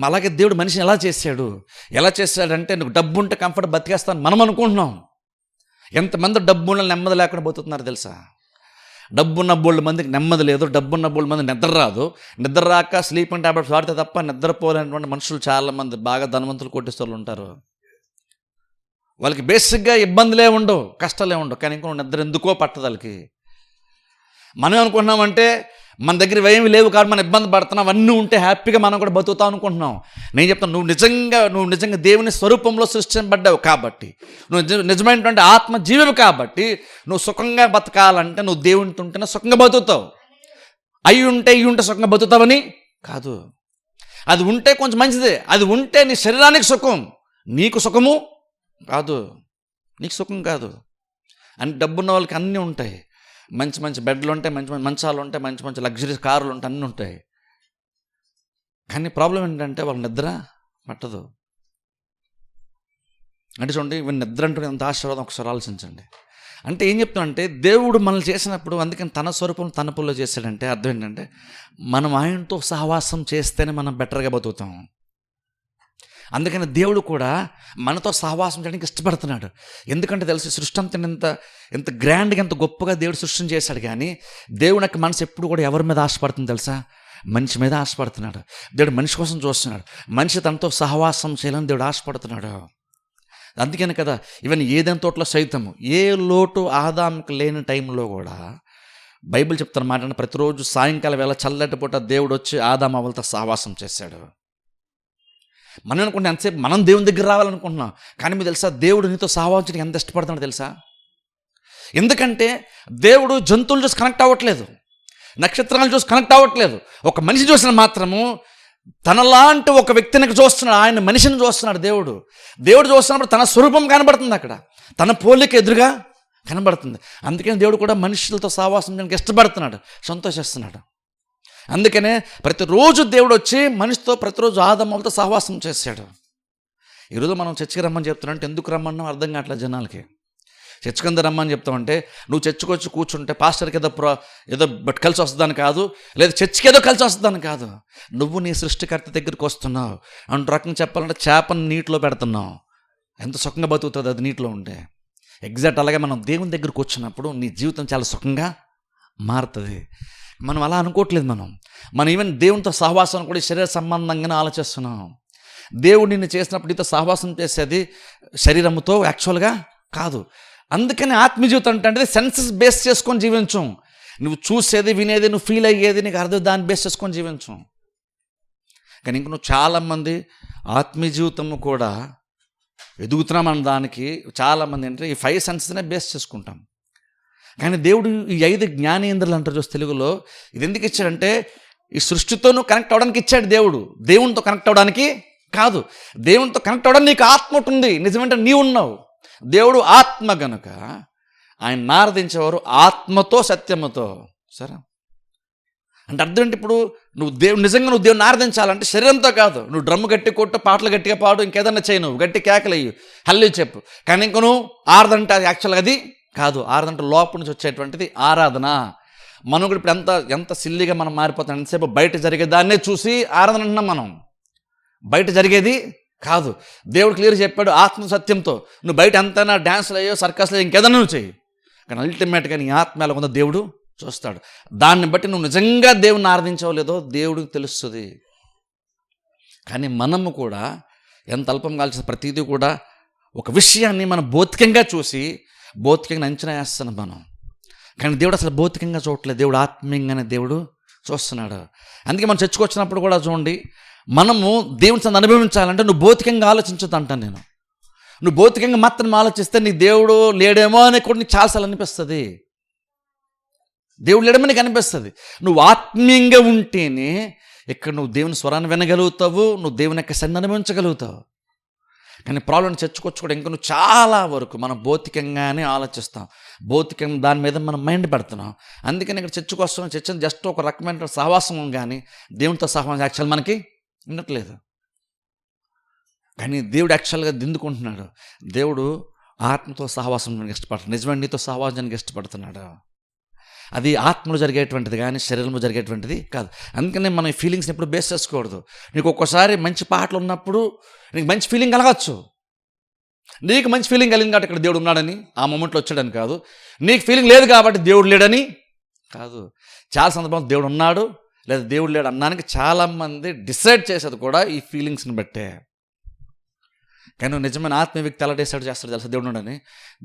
అలాగే దేవుడు మనిషిని ఎలా చేశాడంటే నువ్వు డబ్బు ఉంటే కంఫర్ట్ బతికేస్తాను మనం అనుకుంటున్నాం. ఎంతమంది డబ్బున్న నెమ్మది లేకుండా బతుకుతున్నారు తెలుసా? డబ్బున్న బోల్డ్ మందికి నెమ్మది లేదు, డబ్బున్న బోల్డ్ మంది నిద్ర రాదు. నిద్ర రాక స్లీపింగ్ టాబ్లెట్స్ వాడితే తప్ప నిద్రపోలేనటువంటి మనుషులు చాలామంది, బాగా ధనవంతులు, కోటీశ్వరులు ఉంటారు. వాళ్ళకి బేసిక్గా ఇబ్బందులే ఉండవు, కష్టాలే ఉండవు, కానీ ఇంకో నిద్ర ఎందుకో పట్టదు వాళ్ళకి. మనం అనుకుంటున్నామంటే మన దగ్గర ఏమి లేవు కాబట్టి మనం ఇబ్బంది పడుతున్నాం, అవన్నీ ఉంటే హ్యాపీగా మనం కూడా బతుకుతాం అనుకుంటున్నాం. నేను చెప్తాను, నువ్వు నిజంగా దేవుని స్వరూపంలో సృష్టించబడ్డావు కాబట్టి, నువ్వు నిజమైనటువంటి ఆత్మ జీవము కాబట్టి, నువ్వు సుఖంగా బతకాలంటే నువ్వు దేవునితో ఉంటేనే సుఖంగా బతుకుతావు. అయి ఉంటే సుఖంగా బతుకుతావని కాదు. అది ఉంటే కొంచెం మంచిదే, అది ఉంటే నీ శరీరానికి సుఖం, నీకు సుఖము కాదు, నీకు సుఖం కాదు. అని డబ్బున్న వాళ్ళకి అన్నీ ఉంటాయి, మంచి మంచి బెడ్లు ఉంటాయి, మంచి మంచి మంచాలు ఉంటాయి, మంచి మంచి లగ్జరీ కార్లు ఉంటాయి, అన్నీ ఉంటాయి. కానీ ప్రాబ్లం ఏంటంటే వాళ్ళ నిద్ర పట్టదు. అంటే చూడండి, నిద్ర అంటే ఎంత ఆశీర్వాదం ఒకసారి ఆలోచించండి. అంటే ఏం చెప్తానంటే దేవుడు మనల్ని చేసినప్పుడు, అందుకని తన స్వరూపం తన పుల్లో చేశాడంటే అర్థం ఏంటంటే మనం ఆయనతో సహవాసం చేస్తేనే మనం బెటర్గా బతుకుతాం. అందుకని దేవుడు కూడా మనతో సహవాసం చేయడానికి ఇష్టపడుతున్నాడు. ఎందుకంటే తెలుసు, సృష్టి అంతా ఎంత గ్రాండ్గా, ఎంత గొప్పగా దేవుడు సృష్టిని చేశాడు. కానీ దేవుని యొక్క మనసు ఎప్పుడు కూడా ఎవరి మీద ఆశపడుతుంది తెలుసా? మనిషి మీద ఆశపడుతున్నాడు. దేవుడు మనిషి కోసం చూస్తున్నాడు, మనిషి తనతో సహవాసం చేయాలని దేవుడు ఆశపడుతున్నాడు. అందుకని కదా ఈవెన్ ఏదైనా తోటలో సైతము ఏ లోటు ఆదాముకు లేని టైంలో కూడా బైబిల్ చెప్తున్న మాట అంటే ప్రతిరోజు సాయంకాలం వేళ చల్లటి పూట దేవుడు వచ్చి ఆదాము అవ్వలతో సహవాసం చేశాడు. మనం అనుకుంటే ఎంతసేపు మనం దేవుని దగ్గర రావాలనుకుంటున్నాం, కానీ మీకు తెలుసా దేవుడు నీతో సహవాసించడానికి ఎంత ఇష్టపడుతున్నాడు తెలుసా? ఎందుకంటే దేవుడు జంతువులు చూసి కనెక్ట్ అవ్వట్లేదు, నక్షత్రాలు చూసి కనెక్ట్ అవ్వట్లేదు, ఒక మనిషి చూసిన మాత్రము తనలాంటి ఒక వ్యక్తిని చూస్తున్నాడు, ఆయన మనిషిని చూస్తున్నాడు. దేవుడు చూస్తున్నప్పుడు తన స్వరూపం కనబడుతుంది, అక్కడ తన పోలిక ఎదురుగా కనబడుతుంది. అందుకని దేవుడు కూడా మనుషులతో సహవాసం చేయడానికి ఇష్టపడుతున్నాడు, సంతోషిస్తున్నాడు. అందుకనే ప్రతిరోజు దేవుడు వచ్చి మనిషితో ప్రతిరోజు ఆదాములతో సహవాసం చేశాడు. ఈరోజు మనం చర్చికి రమ్మని చెప్తున్నాంటే ఎందుకు రమ్మన్నాం అర్థం కావట్లేదు జనాలకి. చర్చ్ కింద రమ్మని చెప్తామంటే నువ్వు చర్చికి వచ్చి కూర్చుంటే పాస్టర్కి ఏదో కలిసి వస్తుందని కాదు, లేదా చర్చికి ఏదో కలిసి వస్తుందని కాదు, నువ్వు నీ సృష్టికర్త దగ్గరికి వస్తున్నావు. అంటూ రకంగా చెప్పాలంటే చేపను నీటిలో పెడుతున్నావు, ఎంత సుఖంగా బతుకుతుంది అది నీటిలో ఉంటే. ఎగ్జాక్ట్ అలాగే మనం దేవుని దగ్గరికి వచ్చినప్పుడు నీ జీవితం చాలా సుఖంగా మారుతుంది. మనం అలా అనుకోవట్లేదు. మనం ఈవెన్ దేవునితో సహవాసం కూడా శరీర సంబంధంగానే ఆలోచిస్తున్నాం. దేవుడు నిన్ను చేసినప్పుడు నీతో సహవాసం చేసేది శరీరముతో యాక్చువల్గా కాదు. అందుకని ఆత్మీయ జీవితం అంటే సెన్సెస్ బేస్ చేసుకొని జీవించం. నువ్వు చూసేది, వినేది, నువ్వు ఫీల్ అయ్యేది నీకు అర్థం, దాన్ని బేస్ చేసుకొని జీవించం. కానీ ఇంక నువ్వు చాలామంది ఆత్మీయ జీవితము కూడా ఎదుగుతున్నామన్న దానికి చాలామంది ఏంటంటే ఈ 5 సెన్సెస్నే బేస్ చేసుకుంటాం. కానీ దేవుడు ఈ 5 జ్ఞానేంద్రులు అంటారు చూసి తెలుగులో, ఇది ఎందుకు ఇచ్చాడంటే ఈ సృష్టితో నువ్వు కనెక్ట్ అవ్వడానికి ఇచ్చాడు. దేవుడు దేవునితో కనెక్ట్ అవ్వడానికి కాదు. దేవునితో కనెక్ట్ అవ్వడం నీకు ఆత్మ ఒకటి ఉంది, నిజమంటే నీవు ఉన్నావు. దేవుడు ఆత్మ గనుక ఆయన ఆరాధించేవారు ఆత్మతో సత్యముతో. సరే, అంటే అర్థం ఏంటి? ఇప్పుడు నువ్వు నిజంగా నువ్వు దేవుని ఆరాధించాలంటే శరీరంతో కాదు. నువ్వు డ్రమ్ము గట్టి కొట్టు, పాటలు గట్టిగా పాడు, ఇంకేదన్నా చేయి, నువ్వు గట్టి కేకలేయు, హల్లి చెప్పు, కానీ ఇంక నువ్వు ఆరాధన అది యాక్చువల్గా అది కాదు. ఆరాధన లోపల నుంచి వచ్చేటువంటిది ఆరాధన. మనం కూడా ఇప్పుడు ఎంత సిల్లిగా మనం మారిపోతాం. ఎంతసేపు బయట జరిగేదాన్నే చూసి ఆరాధన అంటున్నాం మనం, బయట జరిగేది కాదు. దేవుడు క్లియర్ చెప్పాడు ఆత్మ సత్యంతో. నువ్వు బయట ఎంతైనా డ్యాన్స్లు అయ్యో, సర్కస్లు అయ్యో, ఇంకేదన్నా నువ్వు చెయ్యి, కానీ అల్టిమేట్గా నీ ఆత్మ ఎలా ఉందో దేవుడు చూస్తాడు. దాన్ని బట్టి నువ్వు నిజంగా దేవుని ఆరాధించావో లేదో దేవుడికి తెలుస్తుంది. కానీ మనము కూడా ఎంత అల్పం కాల్సిన ప్రతిదీ కూడా ఒక విషయాన్ని మనం భౌతికంగా చూసి భౌతికంగా అంచనా వేస్తున్నాం మనం. కానీ దేవుడు అసలు భౌతికంగా చూడట్లేదు, దేవుడు ఆత్మీయంగానే దేవుడు చూస్తున్నాడు. అందుకే మనం చర్చకొచ్చినప్పుడు కూడా చూడండి, మనము దేవుని సంగతి అనుభవించాలంటే నువ్వు భౌతికంగా ఆలోచించొద్దు అంటాను నేను. నువ్వు భౌతికంగా మాత్రం ఆలోచిస్తే నీ దేవుడు లేడేమో అని కూడా నీకు చాలాసార్లు అనిపిస్తుంది. దేవుడు లేడేమో నీకు అనిపిస్తుంది. నువ్వు ఆత్మీయంగా ఉంటేనే ఇక్కడ నువ్వు దేవుని స్వరాన్ని వినగలుగుతావు, నువ్వు దేవుని యొక్క సన్నిధిని అనుభవించగలుగుతావు. కానీ ప్రాబ్లం చర్చకొచ్చుకోవడం ఇంకా నువ్వు చాలా వరకు మనం భౌతికంగానే ఆలోచిస్తాం, భౌతికంగా దాని మీద మనం మైండ్ పెడుతున్నాం. అందుకని ఇక్కడ చర్చకొస్తాం, చర్చ జస్ట్ ఒక రకమైన సహవాసం, కానీ దేవునితో సహవాసం యాక్చువల్ మనకి ఉండట్లేదు. కానీ దేవుడు యాక్చువల్గా దిందుకుంటున్నాడు. దేవుడు ఆత్మతో సహవాసం ఇష్టపడుతున్నాడు, నిజమైన నీతో సహవాసానికి ఇష్టపడుతున్నాడు. అది ఆత్మలో జరిగేటువంటిది కానీ శరీరంలో జరిగేటువంటిది కాదు. అందుకనే మనం ఈ ఫీలింగ్స్ని ఎప్పుడు బేస్ చేసుకోకూడదు. నీకు ఒక్కోసారి మంచి పాటలు ఉన్నప్పుడు నీకు మంచి ఫీలింగ్ కలగచ్చు. నీకు మంచి ఫీలింగ్ కలిగింది కాబట్టి ఇక్కడ దేవుడు ఉన్నాడని, ఆ మూమెంట్లో వచ్చాడని కాదు. నీకు ఫీలింగ్ లేదు కాబట్టి దేవుడు లేడని కాదు. చాలా సందర్భాలు దేవుడు ఉన్నాడు లేదా దేవుడు లేడు అన్నానికి చాలామంది డిసైడ్ చేసేది కూడా ఈ ఫీలింగ్స్ని బట్టే. కానీ నిజమైన ఆత్మీయ వ్యక్తి ఎలా డిసైడ్ చేస్తాడు తెలుసా దేవుడు ఉన్నాడని?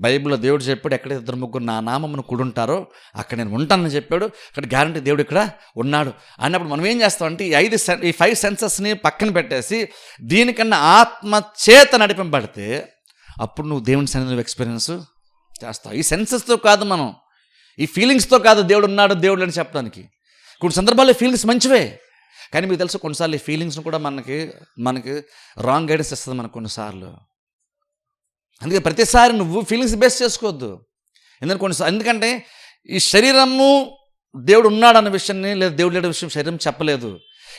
బైబిల్లో దేవుడు చెప్పాడు, ఎక్కడైతే 2-3 నా నామమును కూడుంటారో అక్కడ నేను ఉంటానని చెప్పాడు. అక్కడ గ్యారంటీ దేవుడు ఇక్కడ ఉన్నాడు అన్నప్పుడు మనం ఏం చేస్తామంటే ఈ 5 సెన్సెస్ని పక్కన పెట్టేసి దీనికన్నా ఆత్మ చేత నడిపింపబడితే అప్పుడు నువ్వు దేవుని సన్నిధిని ఎక్స్పీరియన్స్ చేస్తావు. ఈ సెన్సెస్తో కాదు, మనం ఈ ఫీలింగ్స్తో కాదు దేవుడు ఉన్నాడు దేవుడు అని చెప్పడానికి. కొన్ని సందర్భాల్లో ఫీలింగ్స్ మంచివే, కానీ మీకు తెలుసు కొన్నిసార్లు ఈ ఫీలింగ్స్ని కూడా మనకి రాంగ్ గైడెన్స్ ఇస్తుంది మనకు కొన్నిసార్లు. అందుకే ప్రతిసారి నువ్వు ఫీలింగ్స్ బేస్ చేసుకోవద్దు. ఎందుకంటే ఈ శరీరము దేవుడు ఉన్నాడు అన్న విషయాన్ని లేదా దేవుడు లేని విషయం శరీరం చెప్పలేదు.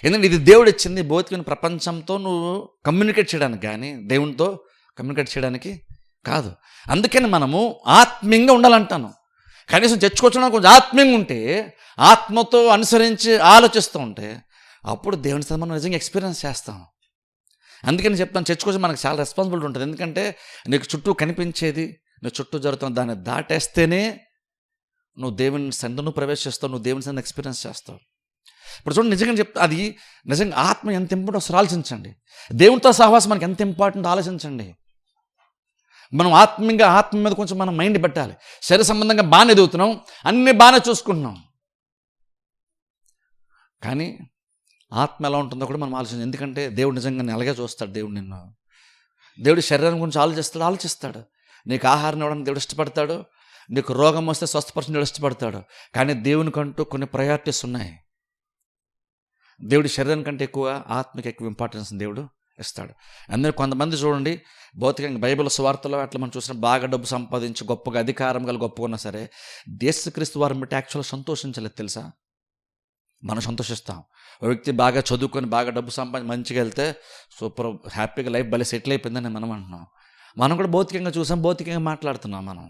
ఎందుకంటే ఇది దేవుడు ఇచ్చింది భౌతికమైన ప్రపంచంతో నువ్వు కమ్యూనికేట్ చేయడానికి, కానీ దేవునితో కమ్యూనికేట్ చేయడానికి కాదు. అందుకని మనము ఆత్మీయంగా ఉండాలంటాను. కనీసం చర్చకొచ్చడానికి కొంచెం ఆత్మీయంగా ఉంటే, ఆత్మతో అనుసరించి ఆలోచిస్తూ ఉంటే అప్పుడు దేవుని సన్నిధిని మనం నిజంగా ఎక్స్పీరియన్స్ చేస్తాం. అందుకని చెప్తాను, చర్చకొచ్చి మనకు చాలా రెస్పాన్సిబిలిటీ ఉంటుంది. ఎందుకంటే నీకు చుట్టూ కనిపించేది, నీ చుట్టూ జరుగుతున్న దాన్ని దాటేస్తేనే నువ్వు దేవుని సన్నిధిని ప్రవేశిస్తావు, నువ్వు దేవుని సన్నిధిని ఎక్స్పీరియన్స్ చేస్తావు. ఇప్పుడు చూడండి, నిజంగా చెప్తా, అది నిజంగా ఆత్మ ఎంత ఇంపార్టెంట్ ఒకసారి ఆలోచించండి. దేవునితో సహవాసం మనకి ఎంత ఇంపార్టెంట్ ఆలోచించండి. మనం ఆత్మ మీద కొంచెం మనం మైండ్ పెట్టాలి. శరీర సంబంధంగా బాగానే ఎదుగుతున్నాం, అన్నీ బాగానే చూసుకుంటున్నాం, కానీ ఆత్మ ఎలా ఉంటుందో కూడా మనం ఆలోచించాలి. ఎందుకంటే దేవుడు నిజంగా అలాగే చూస్తాడు. దేవుడు శరీరం గురించి ఆలోచిస్తాడు. నీకు ఆహారం ఇవ్వడానికి దేవుడు ఇష్టపడతాడు, నీకు రోగం వస్తే స్వస్థపరచడం దేవుడు ఇష్టపడతాడు. కానీ దేవునికంటూ కొన్ని ప్రయారిటీస్ ఉన్నాయి. దేవుడి శరీరం కంటే ఎక్కువ ఆత్మకి ఎక్కువ ఇంపార్టెన్స్ దేవుడు ఇస్తాడు. అందుకే కొంతమంది చూడండి, భౌతికంగా బైబిల్ సువార్తలో అట్లా మనం చూసిన బాగా డబ్బు సంపాదించి గొప్పగా అధికారం గల గొప్పగా ఉన్నా సరే యేసుక్రీస్తు వారిని బట్టి యాక్చువల్గా సంతోషించలేదు తెలుసా? మనం సంతోషిస్తాం. ఒక వ్యక్తి బాగా చదువుకొని బాగా డబ్బు సంపాదించి మంచిగా వెళ్తే సూపర్ హ్యాపీగా లైఫ్ భలే సెటిల్ అయిపోయిందని మనం అంటున్నాం. మనం కూడా భౌతికంగా చూసాం, భౌతికంగా మాట్లాడుతున్నాం. మనం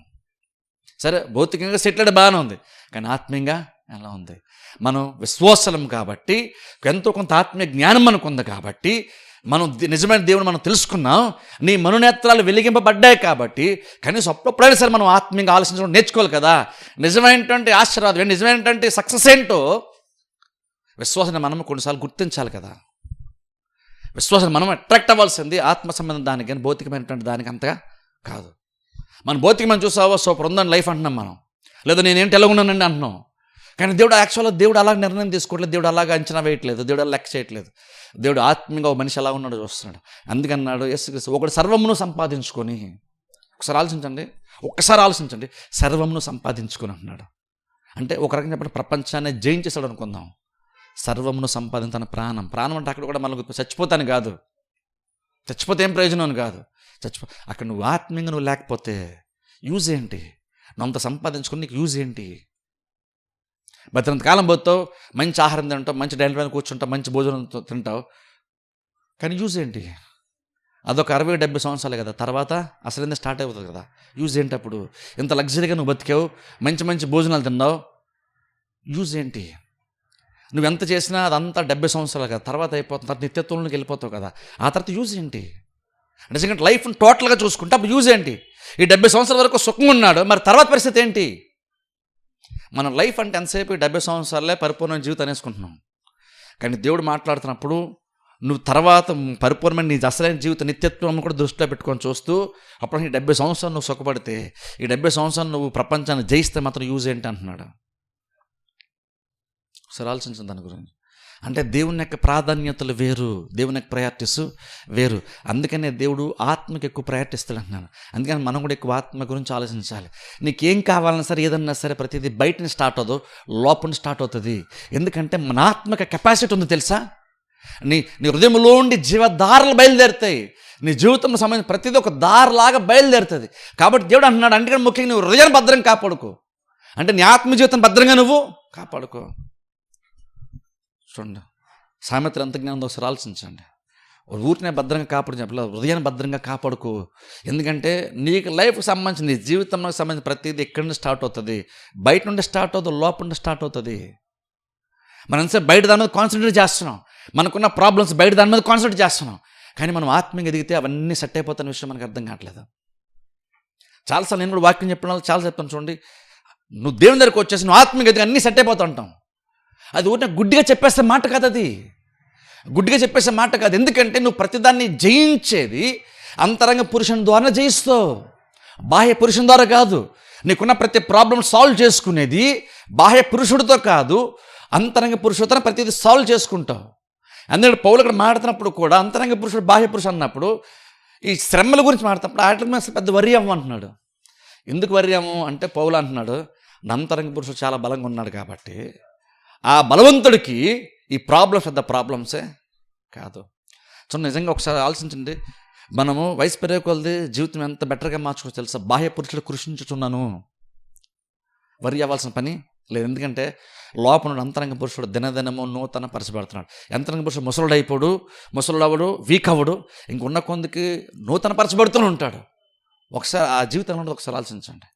సరే భౌతికంగా సెటిల్ అయితే బాగానే ఉంది, కానీ ఆత్మీయంగా ఎలా ఉంది? మనం విశ్వాసలం కాబట్టి, ఎంతో కొంత ఆత్మీయ జ్ఞానం మనకు ఉంది కాబట్టి, మనం నిజమైన దేవుని మనం తెలుసుకున్నాం, నీ మనోనేత్రాలు వెలిగింపబడ్డాయి కాబట్టి కనీసం అప్పుడప్పుడైనా సరే మనం ఆత్మీయంగా ఆలోచించడం నేర్చుకోవాలి కదా. నిజమైనటువంటి ఆశీర్వాదం, నిజమైనటువంటి సక్సెస్ ఏంటో విశ్వాసాన్ని మనం కొన్నిసార్లు గుర్తించాలి కదా. విశ్వాసాన్ని మనం అట్రాక్ట్ అవ్వాల్సింది ఆత్మ సంబంధం దానికి, కానీ భౌతికమైనటువంటి దానికి అంతగా కాదు. మనం భౌతికమైన చూసావో సూపర్ ఉందని లైఫ్ అంటున్నాం మనం, లేదా నేనేంటి ఎలా ఉన్నానండి అంటున్నాం. కానీ దేవుడు అలా నిర్ణయం తీసుకోవట్లేదు, దేవుడు అలాగా అంచనా వేయట్లేదు, దేవుడు అలా లెక్క చేయట్లేదు. దేవుడు ఆత్మీయంగా ఒక మనిషి ఎలా ఉన్నాడో చూస్తున్నాడు. అందుకన్నాడు యేసుక్రీస్తు, ఒకడు సర్వమును సంపాదించుకొని, ఒక్కసారి ఆలోచించండి, సర్వమును సంపాదించుకొని అంటున్నాడు. అంటే ఒక రకంగా చెప్పండి, ప్రపంచాన్ని జయించేశాడు అనుకుందాం. సర్వమును సంపాదించిన ప్రాణం అంటే అక్కడ కూడా మనకు చచ్చిపోతాను కాదు, చచ్చిపోతే ఏం ప్రయోజనం అని కాదు. అక్కడ నువ్వు ఆత్మీయంగా నువ్వు లేకపోతే యూజ్ ఏంటి? నువ్వు అంత సంపాదించుకుని నీకు యూజ్ ఏంటి? బతినంతకాలం పోతావు, మంచి ఆహారం తింటావు, మంచి డైనింగ్ మీద కూర్చుంటావు, మంచి భోజనం తింటావు, కానీ యూజ్ ఏంటి? అదొక 60-70 సంవత్సరాలే కదా, తర్వాత అసలు స్టార్ట్ అవుతుంది కదా. యూజ్ ఏంటి అప్పుడు? ఇంత లగ్జరీగా నువ్వు బతికావు, మంచి మంచి భోజనాలు తిన్నావు, యూజ్ ఏంటి? నువ్వు ఎంత చేసినా అదంతా 70 సంవత్సరాలు కదా, తర్వాత అయిపోతుంది, తర్వాత నిత్యత్వంలోకి వెళ్ళిపోతావు కదా. ఆ తర్వాత యూజ్ ఏంటి? నిజంగా లైఫ్ని టోటల్గా చూసుకుంటే అప్పుడు యూజ్ ఏంటి? ఈ 70 సంవత్సరాల వరకు సుఖంగా ఉన్నాడు, మరి తర్వాత పరిస్థితి ఏంటి? మన లైఫ్ అంటే ఎంతసేపు 70 సంవత్సరాలే పరిపూర్ణ జీవితం అనేసుకుంటున్నాం. కానీ దేవుడు మాట్లాడుతున్నప్పుడు నువ్వు తర్వాత పరిపూర్ణమైన నీ అసలైన జీవిత నిత్యత్వం కూడా దృష్టిలో పెట్టుకొని చూస్తూ అప్పుడు ఈ 70 సంవత్సరాలు నువ్వు సుఖపడితే, ఈ 70 సంవత్సరాలు నువ్వు ప్రపంచాన్ని జయిస్తే మాత్రం యూజ్ ఏంటి అంటున్నాడు. సరే ఆలోచించండి దాని గురించి. అంటే దేవుని యొక్క ప్రాధాన్యతలు వేరు, దేవుని యొక్క ప్రయారిటీస్ వేరు. అందుకనే దేవుడు ఆత్మకి ఎక్కువ ప్రయారిటీస్తాడు అంటున్నాను. అందుకని మనం కూడా ఎక్కువ ఆత్మ గురించి ఆలోచించాలి. నీకేం కావాలన్నా సరే, ఏదన్నా సరే, ప్రతిదీ బయటని స్టార్ట్ అవ్వదు, లోపల స్టార్ట్ అవుతుంది. ఎందుకంటే మన ఆత్మకి కెపాసిటీ ఉంది తెలుసా? నీ హృదయంలో ఉండి జీవధారలు బయలుదేరుతాయి. నీ జీవితంలో సంబంధించిన ప్రతిదీ ఒక దారిలాగా బయలుదేరుతుంది. కాబట్టి దేవుడు అంటున్నాడు, అంటే ముఖ్యంగా నువ్వు హృదయాన్ని భద్రంగా కాపాడుకో. అంటే నీ ఆత్మ జీవితం భద్రంగా నువ్వు కాపాడుకో. చూడండి, సామెతలు ఎంత జ్ఞానం ఒకసారి ఆలోచించండి. ఊరినే భద్రంగా కాపాడు చెప్పలేదు, హృదయాన్ని భద్రంగా కాపాడుకో. ఎందుకంటే నీకు లైఫ్కి సంబంధించిన, నీ జీవితంలో సంబంధించిన ప్రతిదీ ఎక్కడి నుండి స్టార్ట్ అవుతుంది? బయట నుండి స్టార్ట్ అవుతుంది, లోపల నుండి స్టార్ట్ అవుతుంది. మనం ఎంతసేపు బయట దాని మీద కాన్సన్ట్రేట్ చేస్తున్నాం, మనకున్న ప్రాబ్లమ్స్ బయట దాని మీద కాన్సన్ట్రేట్ చేస్తున్నాం, కానీ మనం ఆత్మీయంగా ఎదిగితే అవన్నీ సెట్ అయిపోతున్న విషయం మనకు అర్థం కావట్లేదు. చాలాసార్లు నేను కూడా వాక్యం చెప్పిన వాళ్ళు చాలా చెప్తాను. చూడండి, నువ్వు దేవుని దగ్గరికి వచ్చేసి నువ్వు ఆత్మీయంగా ఎదిగి అన్నీ సెట్ అయిపోతూ ఉంటాం. అది ఊరినే గుడ్డిగా చెప్పేస్తే మాట కాదు, అది గుడ్డిగా చెప్పేసే మాట కాదు. ఎందుకంటే నువ్వు ప్రతిదాన్ని జయించేది అంతరంగ పురుషుని ద్వారా జయిస్తావు, బాహ్య పురుషుని ద్వారా కాదు. నీకున్న ప్రతి ప్రాబ్లం సాల్వ్ చేసుకునేది బాహ్య పురుషుడితో కాదు, అంతరంగ పురుషుడితో ప్రతిదీ సాల్వ్ చేసుకుంటావు. అందుకే పౌలు ఇక్కడ మాట్లాడుతున్నప్పుడు కూడా అంతరంగ పురుషుడు బాహ్య పురుషుడు అన్నప్పుడు ఈ శ్రమల గురించి మాట్లాడుతున్నప్పుడు వాటి మీద పెద్ద వర్యము అంటున్నాడు. ఎందుకు వర్యము అంటే పౌలు అంటున్నాడు, అంతరంగ పురుషుడు చాలా బలంగా ఉన్నాడు కాబట్టి ఆ బలవంతుడికి ఈ ప్రాబ్లమ్స్ పెద్ద ప్రాబ్లమ్సే కాదు. సో నిజంగా ఒకసారి ఆలోచించండి, మనము వయసు పెరిగే కొలది జీవితం ఎంత బెటర్గా మార్చుకోవచ్చు తెలుసా? బాహ్య పురుషుడు కృషించుతున్నాను, వరి అవ్వాల్సిన పని లేదు. ఎందుకంటే లోపల అంతరంగ పురుషుడు దినదినము నూతన పరచబడుతున్నాడు. అంతరంగ పురుషుడు ముసలుడవడు, వీక్ అవ్వడు, ఇంకున్న కొందికి నూతన పరచబడుతూనే ఉంటాడు. ఒకసారి ఆ జీవితంలో ఒకసారి ఆలోచించండి.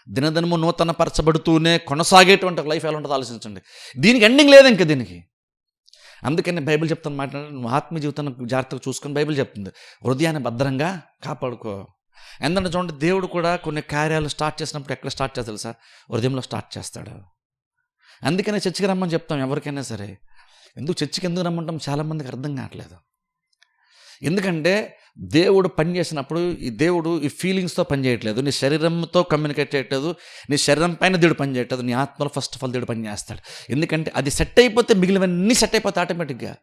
దినదినము నూతన పరచబడుతూనే కొనసాగేటువంటి ఒక లైఫ్ ఎలా ఉంటుందో ఆలోచించండి. దీనికి ఎండింగ్ లేదు ఇంకా దీనికి. అందుకని బైబిల్ చెప్తాను మాట్లాడి, నువ్వు ఆత్మీయ జీవితాన్ని జాగ్రత్తగా చూసుకొని బైబిల్ చెప్తుంది హృదయాన్ని భద్రంగా కాపాడుకో. ఎందుకంటే చూడండి, దేవుడు కూడా కొన్ని కార్యాలు స్టార్ట్ చేసినప్పుడు ఎక్కడ స్టార్ట్ చేస్తాడు తెలుసా? హృదయంలో స్టార్ట్ చేస్తాడు. అందుకనే చర్చికి రమ్మని చెప్తాం ఎవరికైనా సరే. చర్చికి ఎందుకు రమ్మంటాం చాలామందికి అర్థం కావట్లేదు. ఎందుకంటే దేవుడు పని చేసినప్పుడు దేవుడు ఈ ఫీలింగ్స్తో పని చేయట్లేదు, నీ శరీరంతో కమ్యూనికేట్ చేయట్లేదు, నీ శరీరం పైన దేవుడు పని చేయట్లేదు, నీ ఆత్మలో ఫస్ట్ ఆఫ్ ఆల్ దేవుడు పని చేస్తాడు. ఎందుకంటే అది సెట్ అయిపోతే మిగిలినవన్నీ సెట్ అయిపోతాయి ఆటోమేటిక్గా.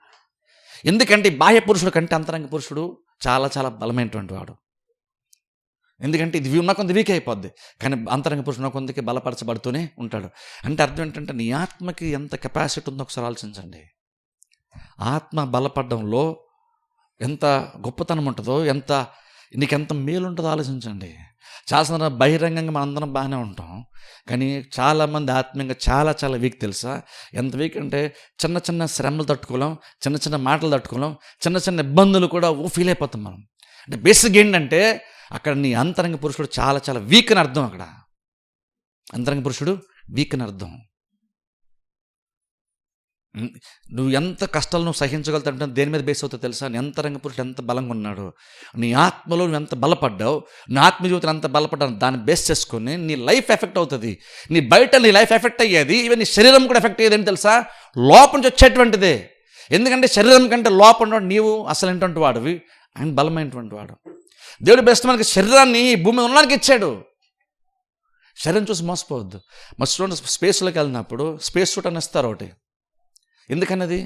ఎందుకంటే బాహ్య పురుషుడు కంటే అంతరంగ పురుషుడు చాలా చాలా బలమైనటువంటి వాడు. ఎందుకంటే ఇది ఉన్న కొంత వీక్ అయిపోద్ది, కానీ అంతరంగ పురుషుడు ఉన్న కొంతకి బలపరచబడుతూనే ఉంటాడు. అంటే అర్థం ఏంటంటే నీ ఆత్మకి ఎంత కెపాసిటీ ఉందో ఒకసారి ఆలోచించండి. ఆత్మ బలపడడంలో ఎంత గొప్పతనం ఉంటుందో, నీకెంత మేలు ఉంటుందో ఆలోచించండి. చాలా బహిరంగంగా మనందరం బాగానే ఉంటాం, కానీ చాలామంది ఆత్మీయంగా చాలా చాలా వీక్ తెలుసా? ఎంత వీక్ అంటే చిన్న చిన్న శ్రమలు తట్టుకోలేం, చిన్న చిన్న మాటలు తట్టుకోలేం, చిన్న చిన్న ఇబ్బందులు కూడా ఫీల్ అయిపోతాం మనం. అంటే బేసిక్ ఏంటంటే అక్కడ నీ అంతరంగ పురుషుడు చాలా చాలా వీక్ అని అర్థం. అక్కడ అంతరంగ పురుషుడు వీక్ అని అర్థం. నువ్వు ఎంత కష్టాలు నువ్వు సహించగలుగుతావు దేని మీద బేస్ అవుతావు తెలుసా? నీ అంతరంగ పురుషుడు ఎంత బలంగా ఉన్నాడు, నీ ఆత్మలో నువ్వు ఎంత బలపడ్డావు, నీ ఆత్మ జీవితం ఎంత బలపడ్డావు, దాన్ని బేస్ చేసుకొని నీ లైఫ్ ఎఫెక్ట్ అవుతుంది. నీ బయట నీ లైఫ్ ఎఫెక్ట్ అయ్యేది, ఈవెన్ నీ శరీరం కూడా ఎఫెక్ట్ అయ్యేది ఏంటి తెలుసా? లోపల నుంచి వచ్చేటువంటిదే. ఎందుకంటే శరీరం కంటే లోపల నీవు అసలైనటువంటి వాడివి, ఆయన బలమైనటువంటి వాడు. దేవుడు బెస్ట్ మనకి శరీరాన్ని భూమి ఉండడానికి ఇచ్చాడు. శరీరం చూసి మోసపోవద్దు. చూడండి, స్పేస్లోకి వెళ్ళినప్పుడు స్పేస్ సూట్ అని ఇస్తారు ఒకటి. ఎందుకన్నది